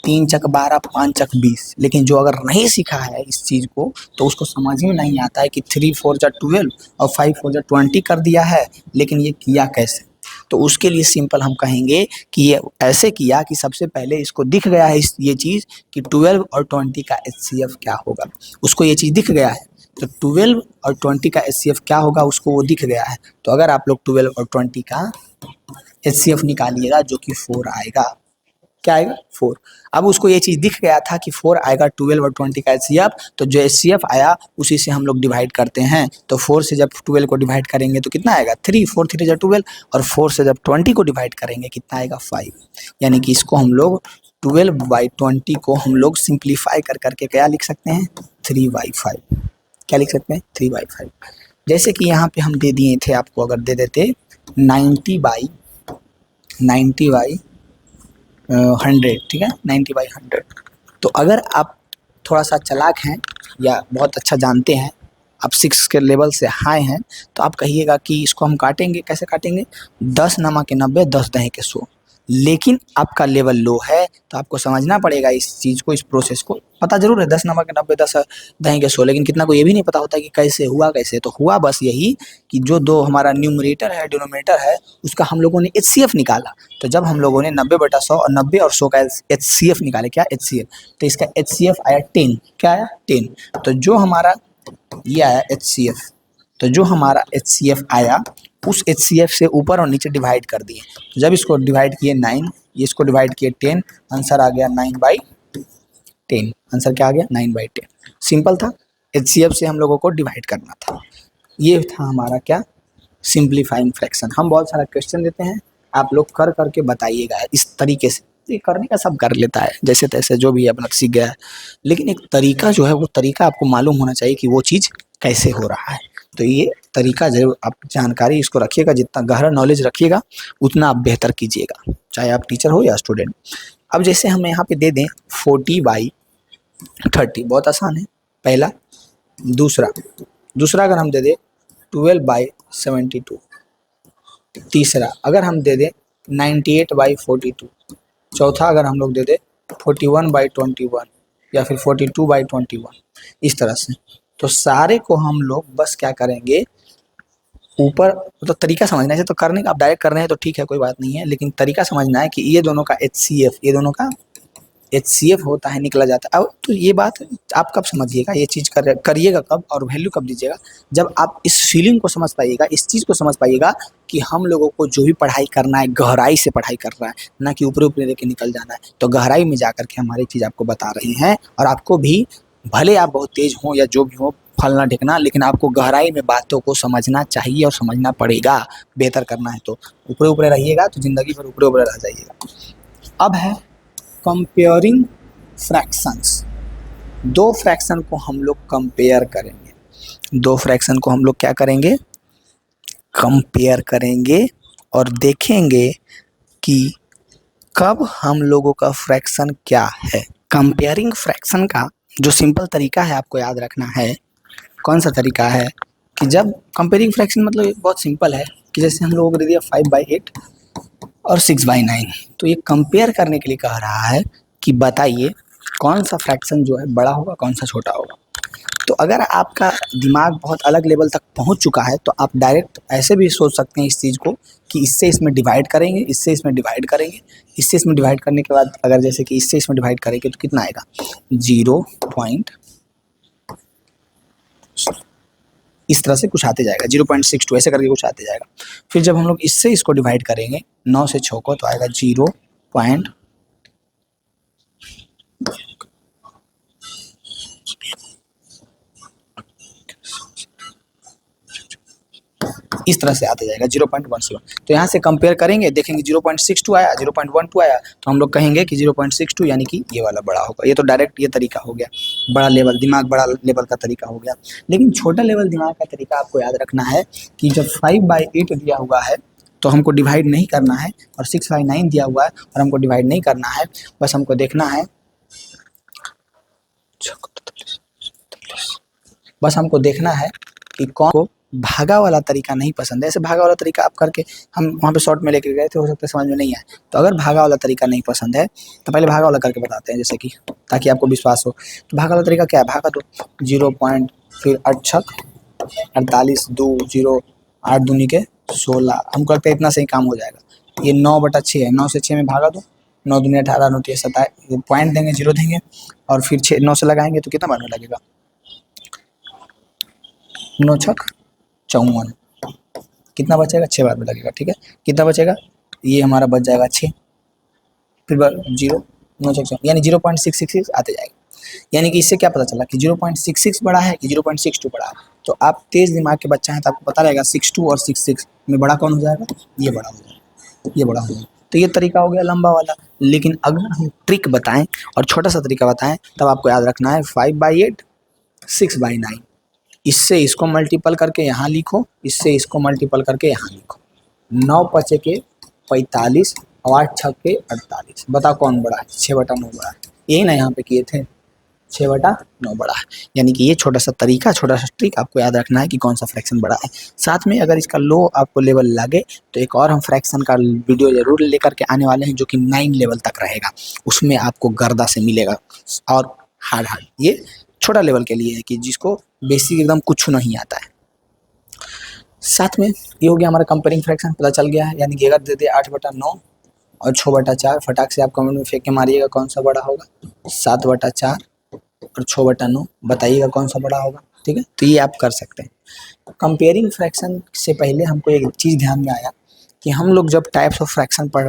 A: 3 चक 12, 5 चक 20। लेकिन जो अगर नहीं सीखा है इस चीज़ को तो उसको समझ में नहीं आता है कि 3 4 जा 12 और 5 4 जा 20 कर दिया है, लेकिन ये किया कैसे। तो उसके लिए सिंपल हम कहेंगे कि ये ऐसे किया कि सबसे पहले इसको दिख गया है ये चीज़ कि 12 और 20 का HCF क्या होगा। उसको ये चीज़ दिख गया है, तो 12 और 20 का HCF क्या होगा उसको वो दिख गया है। तो अगर आप लोग 12 और 20 का HCF निकालिएगा जो कि 4 आएगा। क्या आएगा 4। अब उसको ये चीज़ दिख गया था कि 4 आएगा 12 और 20 का HCF, तो जो HCF आया उसी से हम लोग डिवाइड करते हैं। तो 4 से जब 12 को डिवाइड करेंगे तो कितना आएगा 3, 4 3 जा 12, और 4 से जब 20 को डिवाइड करेंगे कितना आएगा 5। यानी कि इसको हम लोग 12/20 को हम लोग सिंप्लीफाई कर करके क्या लिख सकते हैं 3/5। क्या लिख सकते हैं 3/5। जैसे कि यहाँ पे हम दे दिए थे आपको, अगर दे देते 90/100, ठीक है 90/100। तो अगर आप थोड़ा सा चालाक हैं या बहुत अच्छा जानते हैं, आप 6 के लेवल से हाई हैं, तो आप कहिएगा कि इसको हम काटेंगे। कैसे काटेंगे 10 नमा के 90, 10 दहें के 100। लेकिन आपका लेवल लो है तो आपको समझना पड़ेगा इस चीज़ को, इस प्रोसेस को। पता जरूर है 10 नमा के 90, 10 दहें के 100, लेकिन कितना को ये भी नहीं पता होता कि कैसे हुआ कैसे। तो हुआ बस यही कि जो दो हमारा न्यूमरेटर है डिनोमिनेटर है उसका हम लोगों ने HCF निकाला। तो जब हम लोगों ने 90/100 और 90 और 100 का HCF निकाले, क्या HCF, तो इसका HCF आया 10। क्या आया 10। तो जो हमारा ये आया HCF, तो जो हमारा HCF आया उस HCF से ऊपर और नीचे डिवाइड कर दिए। तो जब इसको डिवाइड किए 9, ये इसको डिवाइड किए 10, आंसर आ गया 9/10। आंसर क्या आ गया 9/10। सिंपल था, HCF से हम लोगों को डिवाइड करना था। ये था हमारा क्या सिंप्लीफाइंग फ्रैक्शन। हम बहुत सारा क्वेश्चन देते हैं, आप लोग कर करके बताइएगा इस तरीके से। ये करने का सब कर लेता है जैसे तैसे जो भी अपना सीख गया है, लेकिन एक तरीका जो है वो तरीका आपको मालूम होना चाहिए कि वो चीज़ कैसे हो रहा है। तो ये तरीका जरूर आप जानकारी इसको रखिएगा, जितना गहरा नॉलेज रखिएगा उतना आप बेहतर कीजिएगा, चाहे आप टीचर हो या स्टूडेंट। अब जैसे हम यहाँ पे दे दें 40/30, बहुत आसान है पहला। दूसरा अगर हम दे दें 12/72। तीसरा अगर हम दे दें 98/42। चौथा अगर हम लोग दे दें 41/21 या फिर 42/21, इस तरह से। तो सारे को हम लोग बस क्या करेंगे ऊपर, तो तरीका समझना है। तो करने का आप डायरेक्ट कर रहे हैं तो ठीक है कोई बात नहीं है, लेकिन तरीका समझना है कि ये दोनों का HCF, ये दोनों का HCF होता है, निकला जाता है। अब तो ये बात आप कब समझिएगा, ये चीज़ करिएगा कब और वैल्यू कब दीजिएगा, जब आप इस फीलिंग को समझ पाइएगा, इस चीज़ को समझ पाइएगा कि हम लोगों को जो भी पढ़ाई करना है गहराई से पढ़ाई करना है, ना कि ऊपरी ऊपरी लेके निकल जाना है। तो गहराई में जा कर के हमारी चीज़ आपको बता रही हैं, और आपको भी भले आप बहुत तेज हों या जो भी हो फलना ढिकना, लेकिन आपको गहराई में बातों को समझना चाहिए और समझना पड़ेगा बेहतर करना है। तो ऊपरे ऊपरे रहिएगा तो ज़िंदगी भर ऊपरे ऊपरे रह जाइएगा। अब है कंपेयरिंग फ्रैक्शंस। दो फ्रैक्शन को हम लोग कंपेयर करेंगे। दो फ्रैक्शन को हम लोग क्या करेंगे कंपेयर करेंगे और देखेंगे कि कब हम लोगों का फ्रैक्शन क्या है। कंपेयरिंग फ्रैक्शन का जो सिंपल तरीका है आपको याद रखना है। कौन सा तरीका है कि जब कंपेयरिंग फ्रैक्शन मतलब बहुत सिंपल है कि जैसे हम लोगों को दे दिया 5/8 और 6/9, तो ये कंपेयर करने के लिए कह रहा है कि बताइए कौन सा फ्रैक्शन जो है बड़ा होगा, कौन सा छोटा होगा। तो अगर आपका दिमाग बहुत अलग लेवल तक पहुंच चुका है तो आप डायरेक्ट ऐसे भी सोच सकते हैं इस चीज़ को कि इससे इसमें डिवाइड करेंगे, इससे इसमें डिवाइड करेंगे, इससे इसमें डिवाइड करने के बाद अगर जैसे कि इससे इसमें डिवाइड करेंगे तो कितना आएगा 0. इस तरह से कुछ आते जाएगा 0.62 ऐसे करके कुछ आते जाएगा। फिर जब हम लोग इससे इसको डिवाइड करेंगे 9 से 6 को तो आएगा 0. इस तरह से आते जाएगा 0.17। तो यहाँ से कंपेयर करेंगे, देखेंगे 0.62 आया, 0.12 आया, तो हम लोग कहेंगे कि 0.62 यानी कि ये वाला बड़ा होगा। ये तो डायरेक्ट ये तरीका हो गया, बड़ा लेवल दिमाग बड़ा लेवल का तरीका हो गया। लेकिन छोटा लेवल दिमाग का तरीका आपको याद रखना है कि जब 5/8 दिया हुआ है तो हमको डिवाइड नहीं करना है, और 6/9 दिया हुआ है और हमको डिवाइड नहीं करना है, बस हमको देखना है, बस हमको देखना है कि कौन को भागा वाला तरीका नहीं पसंद है। ऐसे भागा वाला तरीका आप करके हम वहाँ पे शॉर्ट में लेके गए थे, हो सकता है समझ में नहीं आए। तो अगर भागा वाला तरीका नहीं पसंद है तो पहले भागा वाला करके बताते हैं, जैसे कि ताकि आपको विश्वास हो। तो भागा वाला तरीका क्या है, भागा दो 0 पॉइंट, फिर 8 छक 48, 2 0, 8 दूनी के 16। हमको लगता है इतना सही काम हो जाएगा। ये 9/6 है, 9 से 6 में भागा दो, 9 दूनी 18, 9 3 27, पॉइंट देंगे, 0 देंगे और फिर 6 9 से लगाएंगे तो कितना बार में लगेगा, 9 छक 54, कितना बचेगा, 6 बार में लगेगा। ठीक है, कितना बचेगा, ये हमारा बच जाएगा 6, फिर 0 9 छक यानी 0.666 आते जाएगा। यानी कि इससे क्या पता चला कि 0.66 बड़ा है कि 0.62 बड़ा है। तो आप तेज दिमाग के बच्चा हैं तो आपको पता रहेगा 62 और 66 में बड़ा कौन हो जाएगा, ये बड़ा हो जाएगा, ये बड़ा हो जाएगा। तो ये तरीका हो गया लंबा वाला। लेकिन अगर हम ट्रिक बताएं और छोटा सा तरीका बताएं तब आपको याद रखना है 5/8 6/9। इससे इसको मल्टीपल करके यहाँ लिखो, इससे इसको मल्टीपल करके यहाँ लिखो। 9 पचे के 45 और 8 छक के 48। बताओ कौन बड़ा है, 6/9 बड़ा है। यही ना यहाँ पे किए थे, 6/9 बड़ा है। यानी कि ये छोटा सा तरीका, छोटा सा ट्रिक आपको याद रखना है कि कौन सा फ्रैक्शन बड़ा है। साथ में अगर इसका लो आपको लेवल लगे तो एक और हम फ्रैक्शन का वीडियो जरूर लेकर के आने वाले हैं जो कि 9 लेवल तक रहेगा। उसमें आपको गर्दा से मिलेगा और हार्ड। ये छोटा लेवल के लिए है कि जिसको बेसिक एकदम कुछ नहीं आता है। साथ में ये हो गया हमारा कंपेयरिंग फ्रैक्शन, पता चल गया है। यानी कि अगर दे दे 8/9 और 6/4, फटाक से आप कमेंट में फेंक के मारिएगा कौन सा बड़ा होगा, 7/4 और 6/9, बताइएगा कौन सा बड़ा होगा। ठीक है, तो ये आप कर सकते हैं। कंपेयरिंग फ्रैक्शन से पहले हमको एक चीज़ ध्यान में आया कि हम लोग जब टाइप्स ऑफ फ्रैक्शन पढ़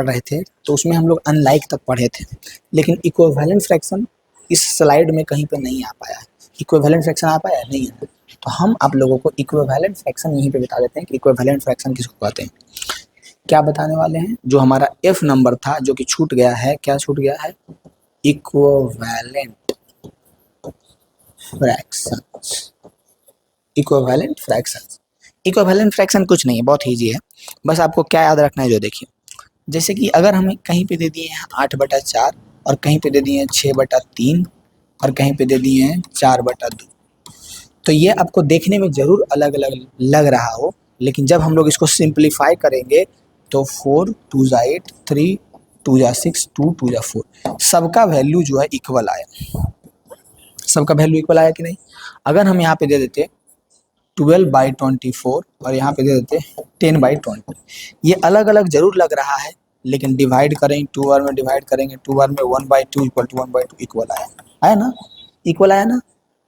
A: रहे थे तो उसमें हम लोग अनलाइक तक पढ़े थे, लेकिन इक्विवेलेंट फ्रैक्शन इस स्लाइड में कहीं पे नहीं आ पाया है। इक्विवेलेंट फ्रैक्शन आ पाया नहीं है, तो हम आप लोगों को इक्विवेलेंट फ्रैक्शन यहीं पे बता देते हैं कि इक्विवेलेंट फ्रैक्शन किसको कहते हैं। क्या बताने वाले हैं, जो हमारा F नंबर था जो कि छूट गया है, क्या छूट गया है, equivalent fractions. Equivalent fractions, equivalent fraction कुछ नहीं है, बहुत ईजी है। बस आपको क्या याद रखना है, जो देखिए, जैसे कि अगर हमें कहीं पे दे दिए हैं 8/4 और कहीं पे दे दिए हैं 6/3 और कहीं पे दे दिए हैं 4/2, तो ये आपको देखने में ज़रूर अलग अलग लग रहा हो, लेकिन जब हम लोग इसको सिंप्लीफाई करेंगे तो 4 2 8 3 2 6 2 2 4, सबका वैल्यू जो है इक्वल आया। सबका वैल्यू इक्वल आया कि नहीं। अगर हम यहाँ पे दे देते 12/24 और यहाँ पे दे देते 10/20, ये अलग अलग जरूर लग रहा है, लेकिन डिवाइड करेंगे 2 बार में, डिवाइड करेंगे 2 बार में, 1/2 इक्वल टू 1/2 इक्वल आया ना, इक्वल आया ना।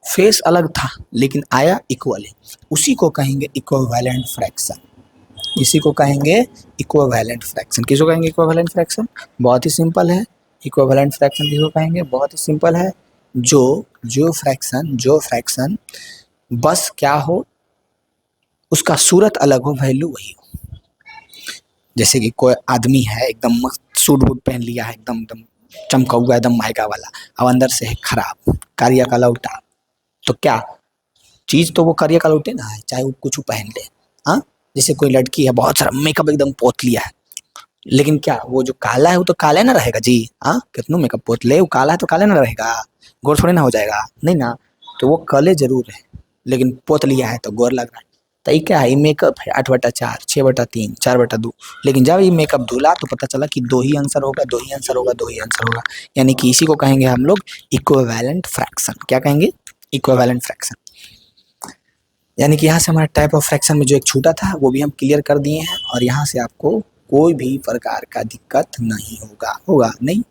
A: फेस अलग था लेकिन आया इक्वल है। उसी को कहेंगे इक्विवेलेंट फ्रैक्शन, इसी को कहेंगे इक्विवेलेंट फ्रैक्शन। किसको कहेंगे इक्विवेलेंट फ्रैक्शन, बहुत ही सिंपल है। इक्विवेलेंट फ्रैक्शन किसको कहेंगे, बहुत ही सिंपल है। जो फ्रैक्शन बस क्या हो, उसका सूरत अलग हो, वैल्यू वही हो। जैसे कि कोई आदमी है एकदम मस्त सूट बूट पहन लिया है, एकदम चमका हुआ, एकदम मायका वाला, अब अंदर से है खराब, कारिया का लौटा, तो क्या चीज़ तो वो कारिया का लौटे ना है, चाहे वो कुछ पहन ले। हाँ, जैसे कोई लड़की है बहुत सारा मेकअप एकदम पोत लिया है, लेकिन क्या वो जो काला है वो तो काला ना रहेगा जी। हाँ, कितनों मेकअप पोत ले, वो काला है तो काला ना रहेगा, गोर थोड़ी ना हो जाएगा, नहीं ना। तो वो काले जरूर है लेकिन पोत लिया है तो गोर लग रहा है। तो ये क्या है, ये मेकअप है 8/4 6/3 4/2, लेकिन जब ये मेकअप धुला तो पता चला कि 2 ही आंसर होगा, 2 ही आंसर होगा, 2 ही आंसर होगा। यानी कि इसी को कहेंगे हम लोग इक्विवेलेंट फ्रैक्शन। क्या कहेंगे, इक्विवेलेंट फ्रैक्शन। यानी कि यहाँ से हमारा टाइप ऑफ फ्रैक्शन में जो एक छूटा था वो भी हम क्लियर कर दिए हैं, और यहाँ से आपको कोई भी प्रकार का दिक्कत नहीं होगा नहीं।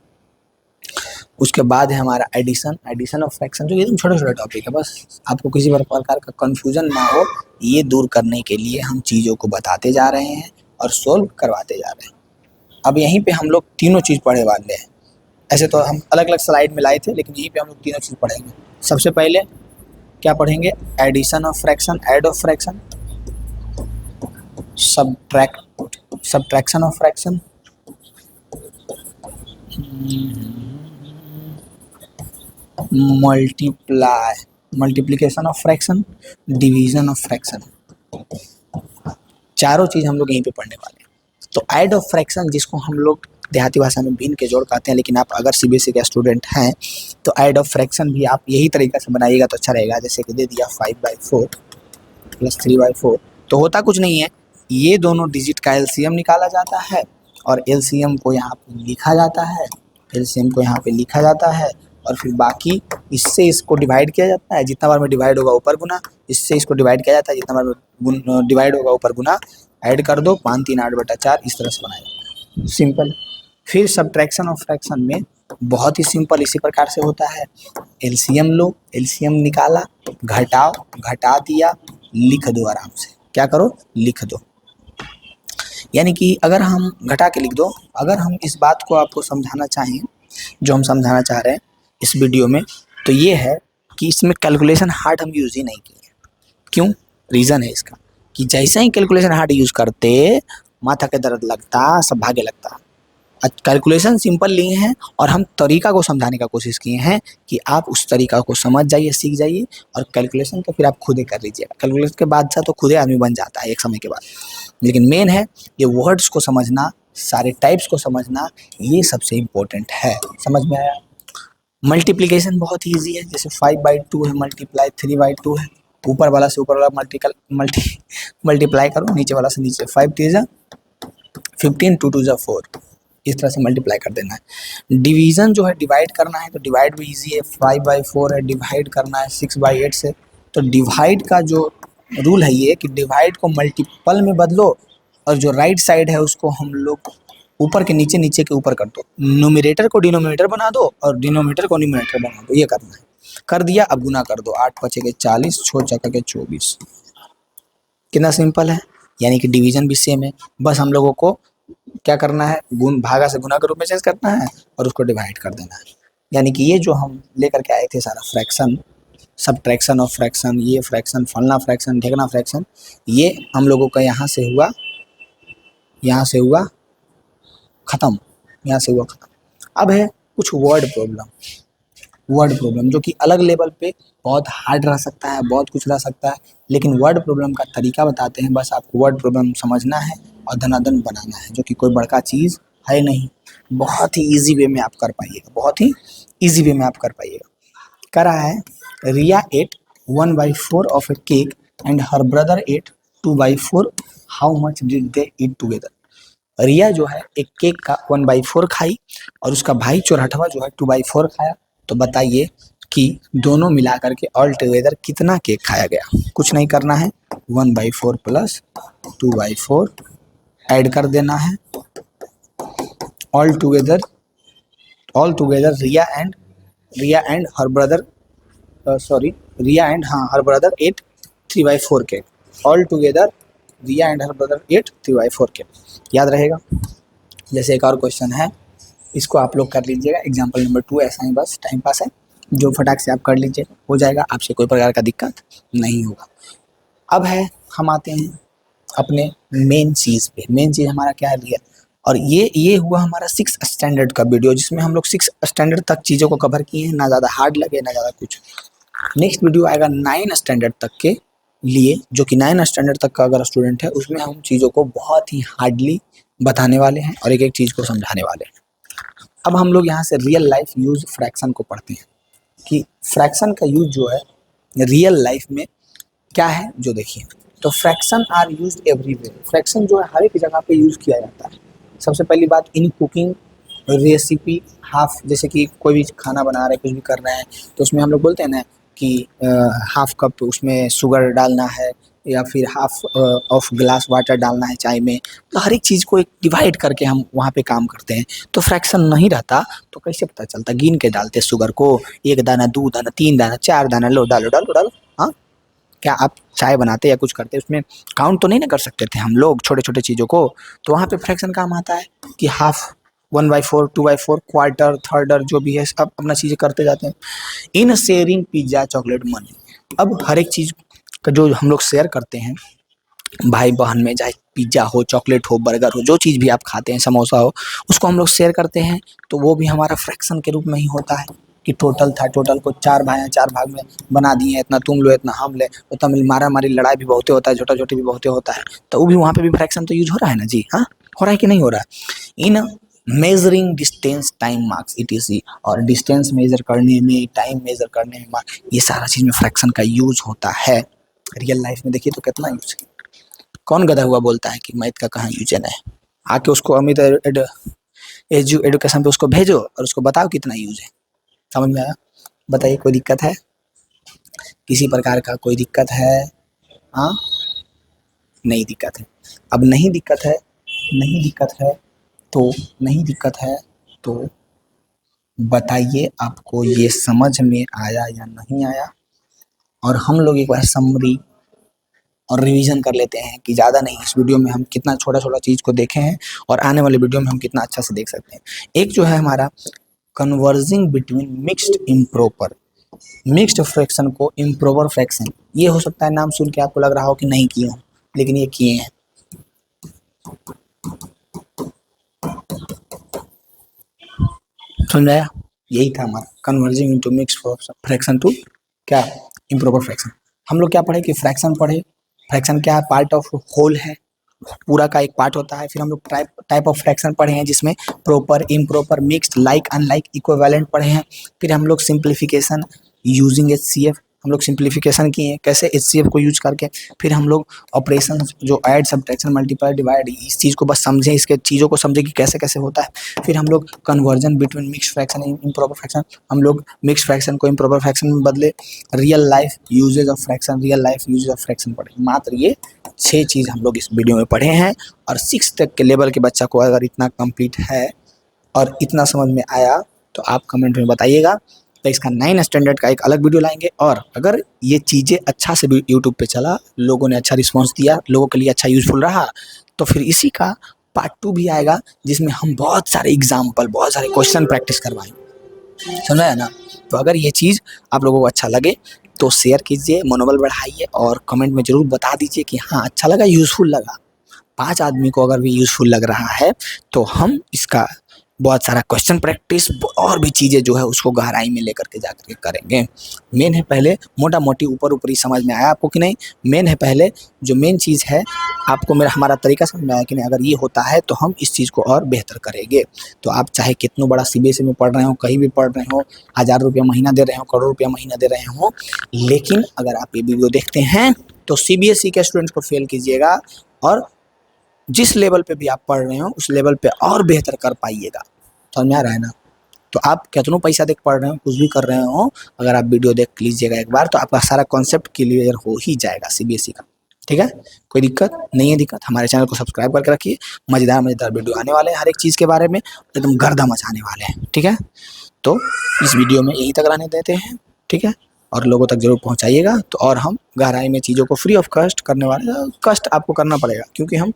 A: उसके बाद है हमारा एडिशन ऑफ फ्रैक्शन, जो एकदम छोटा छोटा टॉपिक है। बस आपको किसी प्रकार का कन्फ्यूजन ना हो, ये दूर करने के लिए हम चीज़ों को बताते जा रहे हैं और सोल्व करवाते जा रहे हैं। अब यहीं पे हम लोग तीनों चीज़ पढ़े वाले हैं। ऐसे तो हम अलग अलग स्लाइड में लाए थे, लेकिन यहीं पे हम लोग तीनों चीज़ पढ़ेंगे। सबसे पहले क्या पढ़ेंगे, addition of fraction, add of fraction, subtraction of fraction, multiplication of fraction, division of fraction. चारों चीज़ हम लोग यहीं पे पढ़ने वाले हैं। तो ऐड ऑफ फ्रैक्शन जिसको हम लोग देहाती भाषा में भिन्न के जोड़ कहते हैं, लेकिन आप अगर सीबीएसई का स्टूडेंट हैं तो ऐड ऑफ फ्रैक्शन भी आप यही तरीका से बनाइएगा तो अच्छा रहेगा। जैसे कि दे दिया 5/4 प्लस 3/4, तो होता कुछ नहीं है, ये दोनों डिजिट का एलसीएम निकाला जाता है और एलसीएम को यहाँ पे लिखा जाता है, एलसीएम को यहाँ पे लिखा जाता है और फिर बाकी इससे इसको डिवाइड किया जाता है, जितना बार में डिवाइड होगा ऊपर गुना, इससे इसको डिवाइड किया जाता है, जितना बार में डिवाइड होगा ऊपर गुना, ऐड कर दो 5 3 8/4, इस तरह से बनाया जाता है। सिंपल। फिर सब्ट्रैक्शन और फ्रैक्शन में बहुत ही सिंपल इसी प्रकार से होता है, एलसीएम लो, एलसीएम निकाला, घटाओ, घटा दिया, लिख दो आराम से, क्या करो, लिख दो। यानी कि अगर हम घटा के लिख दो, अगर हम इस बात को आपको समझाना चाहें जो हम समझाना चाह रहे हैं इस वीडियो में, तो ये है कि इसमें कैलकुलेशन हार्ट हम यूज़ ही नहीं किए। क्यों? रीज़न है इसका कि जैसे ही कैलकुलेशन हार्ट यूज़ करते माथा के दर्द लगता, सब भागे लगता। कैलकुलेशन सिंपल लिए हैं और हम तरीका को समझाने का कोशिश किए हैं कि आप उस तरीका को समझ जाइए, सीख जाइए और कैलकुलेशन तो फिर आप खुद ही कर लीजिएगा। कैलकुलेशन के बाद तो खुद ही आदमी बन जाता है एक समय के बाद, लेकिन मेन है ये वर्ड्स को समझना, सारे टाइप्स को समझना, ये सबसे इम्पोर्टेंट है। समझ में आया? मल्टीप्लिकेशन बहुत ईजी है, जैसे 5/2 है, मल्टीप्लाई 3/2 है, ऊपर वाला से ऊपर वाला मल्टीप्लाई करो, नीचे वाला से नीचे, 5 3 15, 2 2 4, इस तरह से मल्टीप्लाई कर देना है। डिवीज़न जो है डिवाइड करना है तो डिवाइड भी इजी है, 5/4 है, डिवाइड करना है 6/8 से, तो डिवाइड का जो रूल है ये कि डिवाइड को मल्टीपल में बदलो और जो राइट साइड है उसको हम लोग ऊपर के नीचे, नीचे के ऊपर कर दो, न्यूमरेटर को डिनोमिनेटर बना दो और डिनोमिनेटर को न्यूमरेटर बना दो, ये करना है। कर दिया, अब गुना कर दो, 8 5 के 40, 6 6 के 24। कितना सिंपल है, यानी कि डिवीजन भी सेम है, बस हम लोगों को क्या करना है, गुण भागा से गुना के रूप में चेंज करना है और उसको डिवाइड कर देना है। यानी कि ये जो हम लेकर के आए थे सारा फ्रैक्शन, सब्ट्रैक्शन ऑफ फ्रैक्शन, ये फ्रैक्शन, फलना फ्रैक्शन, ढेकना फ्रैक्शन, ये हम लोगों का यहाँ से हुआ, यहाँ से हुआ ख़त्म, यहाँ से हुआ ख़त्म। अब है कुछ वर्ड प्रॉब्लम, वर्ड प्रॉब्लम जो कि अलग लेवल पे बहुत हार्ड रह सकता है, बहुत कुछ रह सकता है, लेकिन वर्ड प्रॉब्लम का तरीका बताते हैं। बस आपको वर्ड प्रॉब्लम समझना है और धनाधन बनाना है, जो कि कोई बड़का चीज़ है नहीं, बहुत ही इजी वे में आप कर पाइएगा, बहुत ही इजी वे में आप कर पाइएगा। कह रहा है Riya ate 1/4 of a cake and her brother ate 2/4, how much did they eat together. Riya जो है एक केक का 1/4 खाई और उसका भाई चौराठवा जो है 2/4 खाया, तो बताइए कि दोनों मिला करके ऑल टुगेदर कितना केक खाया गया। कुछ नहीं करना है, 1/4 प्लस 2/4 ऐड कर देना है, all together Riya and her brother her brother ate 3/4 cake, all together Riya and her brother ate 3/4 cake. याद रहेगा। जैसे एक और क्वेश्चन है, इसको आप लोग कर लीजिएगा, एग्जाम्पल नंबर 2, ऐसा ही बस टाइम पास है, जो फटाक से आप कर लीजिए, हो जाएगा, आपसे कोई प्रकार का दिक्कत नहीं होगा। अब है, हम आते हैं अपने मेन चीज़ पे। मेन चीज़ हमारा क्या है, रिया, और ये हुआ हमारा 6 स्टैंडर्ड का वीडियो, जिसमें हम लोग 6 स्टैंडर्ड तक चीज़ों को कवर किए हैं, ना ज़्यादा हार्ड लगे ना ज़्यादा कुछ। नेक्स्ट वीडियो आएगा 9 स्टैंडर्ड तक के लिए, जो कि 9 स्टैंडर्ड तक का अगर स्टूडेंट है, उसमें हम चीज़ों को बहुत ही हार्डली बताने वाले हैं और एक एक चीज़ को समझाने वाले हैं। अब हम लोग यहाँ से रियल लाइफ यूज फ्रैक्शन को पढ़ते हैं कि फ्रैक्शन का यूज जो है रियल लाइफ में क्या है, जो देखिए। तो fraction are use everywhere, fraction जो है हर एक जगह पे यूज़ किया जाता है। सबसे पहली बात, इन कुकिंग रेसिपी हाफ, जैसे कि कोई भी खाना बना रहे, कुछ भी कर रहे हैं, तो उसमें हम लोग बोलते हैं ना कि हाफ कप उसमें शुगर डालना है या फिर हाफ ऑफ ग्लास वाटर डालना है चाय में, तो हर एक चीज़ को एक डिवाइड करके हम वहाँ पे काम करते हैं। तो फ्रैक्शन नहीं रहता तो कैसे पता चलता, गिन के डालते शुगर को, 1 दाना 2 दाना 3 दाना 4 दाना, लो डालो डालो डालो। हाँ, क्या आप चाय बनाते या कुछ करते उसमें काउंट तो नहीं ना कर सकते थे हम लोग छोटे छोटे चीज़ों को, तो वहाँ पे फ्रैक्शन काम आता है कि हाफ, 1/4, 2/4, क्वार्टर, थर्डर, जो भी है सब अपना चीज़ें करते जाते हैं। In sharing pizza chocolate money, अब हर एक चीज़ का जो हम लोग शेयर करते हैं भाई बहन में, चाहे पिज्ज़ा हो, चॉकलेट हो, बर्गर हो, जो चीज़ भी आप खाते हैं, समोसा हो, उसको हम लोग शेयर करते हैं, तो वो भी हमारा फ्रैक्शन के रूप में ही होता है कि टोटल था, टोटल को 4 भाई हैं, 4 भाग में बना दिए, इतना तुम लो इतना हम ले, तो तमिल मारा मारी लड़ाई भी बहुत होता है, छोटा छोटी भी बहुत होता है, तो वो भी वहाँ पे भी फ्रैक्शन तो यूज हो रहा है ना जी। हाँ, हो रहा है कि नहीं हो रहा है। इन measuring distance, time, marks, ETC। और डिस्टेंस मेजर करने में, टाइम मेजर करने में, ये सारा चीज़ में फ्रैक्शन का यूज होता है। रियल लाइफ में देखिए तो कितना यूज है। कौन गधा हुआ बोलता है कि मैथ का कहाँ यूज है? आके उसको अमित एजुकेशन पे उसको भेजो और उसको बताओ कितना यूज है। समझ में आया? बताइए, कोई दिक्कत है? किसी प्रकार का कोई दिक्कत है? हाँ, नहीं दिक्कत है। अब नहीं दिक्कत है, नहीं दिक्कत है तो नहीं दिक्कत है तो बताइए आपको ये समझ में आया या नहीं आया। और हम लोग एक बार समरी और रिवीजन कर लेते हैं कि ज़्यादा नहीं, इस वीडियो में हम कितना छोटा छोटा चीज़ को देखे हैं और आने वाले वीडियो में हम कितना अच्छा से देख सकते हैं। एक जो है हमारा converging between mixed improper, mixed fraction को इम्प्रॉपर फ्रैक्शन, ये हो सकता है नाम सुन के आपको लग रहा हो कि नहीं किए हो, लेकिन ये किए हैं। समझ आया? यही था हमारा converging into mixed fraction to क्या, इम्प्रॉपर फ्रैक्शन। हम लोग क्या पढ़े कि फ्रैक्शन पढ़े। फ्रैक्शन क्या है? पार्ट ऑफ होल है, पूरा का एक पार्ट होता है। फिर हम लोग टाइप ऑफ फ्रैक्शन पढ़े हैं जिसमें proper, improper, mixed, like, unlike, equivalent पढ़े हैं। फिर हम लोग सिंप्लीफिकेशन यूजिंग HCF, हम लोग सिंप्लीफिकेशन किए हैं कैसे, HCF को यूज करके। फिर हम लोग ऑपरेशन जो ऐड, सब्ट्रैक्शन, मल्टीप्लाई, डिवाइड, इस चीज़ को बस समझें, इसके चीज़ों को समझें कि कैसे कैसे होता है। फिर हम लोग conversion between mixed fraction and improper fraction, हम लोग मिक्स्ड फ्रैक्शन को इम्प्रॉपर फ्रैक्शन में बदले। Real life uses of fraction, real life uses of fraction पढ़े। मात्र ये 6 चीज़ हम लोग इस वीडियो में पढ़े हैं। और 6 तक के लेवल के बच्चा को अगर इतना कंप्लीट है और इतना समझ में आया तो आप कमेंट में बताइएगा। तो इसका 9 स्टैंडर्ड का एक अलग वीडियो लाएंगे। और अगर ये चीज़ें अच्छा से यूट्यूब पे चला, लोगों ने अच्छा रिस्पॉन्स दिया, लोगों के लिए अच्छा यूजफुल रहा, तो फिर इसी का पार्ट 2 भी आएगा जिसमें हम बहुत सारे एग्जाम्पल, बहुत सारे क्वेश्चन प्रैक्टिस करवाएंगे। समझा है ना? तो अगर ये चीज़ आप लोगों को अच्छा लगे तो शेयर कीजिए, मनोबल बढ़ाइए और कमेंट में ज़रूर बता दीजिए कि हाँ अच्छा लगा, यूज़फुल लगा। 5 आदमी को अगर भी यूज़फुल लग रहा है तो हम इसका बहुत सारा क्वेश्चन प्रैक्टिस और भी चीज़ें जो है उसको गहराई में लेकर के जाकर के करेंगे। मेन है पहले मोटा मोटी ऊपर ऊपरी समझ में आया आपको कि नहीं? मेन है पहले जो मेन चीज़ है, आपको मेरा हमारा तरीका समझ में आया कि नहीं? अगर ये होता है तो हम इस चीज़ को और बेहतर करेंगे। तो आप चाहे कितना बड़ा CBSE में पढ़ रहे हो, कहीं भी पढ़ रहे हो, 1000 रुपया महीना दे रहे हो, करोड़ रुपया महीना दे रहे हो, लेकिन अगर आप ये वीडियो देखते हैं तो CBSE के स्टूडेंट्स को फेल कीजिएगा और जिस लेवल पे भी आप पढ़ रहे हो उस लेवल पे और बेहतर कर पाइएगा। समझ में आ रहा है ना? तो आप कितना पैसा देख पढ़ रहे हो, कुछ भी कर रहे हो, अगर आप वीडियो देख लीजिएगा एक बार तो आपका सारा कॉन्सेप्ट क्लियर हो ही जाएगा CBSE का। ठीक है? कोई दिक्कत नहीं है? दिक्कत, हमारे चैनल को सब्सक्राइब करके रखिए। मज़ेदार मज़ेदार वीडियो आने वाले हैं हर एक चीज़ के बारे में, एकदम गर्दा मचाने वाले हैं। ठीक है? तो इस वीडियो में यहीं तक रहने देते हैं। ठीक है? और लोगों तक ज़रूर पहुंचाइएगा तो और हम गहराई में चीज़ों को फ्री ऑफ कॉस्ट करने वाले हैं। कष्ट आपको करना पड़ेगा क्योंकि हम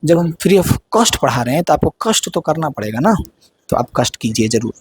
A: जब हम फ्री ऑफ कॉस्ट पढ़ा रहे हैं तो आपको कष्ट तो करना पड़ेगा ना, तो आप कष्ट कीजिए ज़रूर।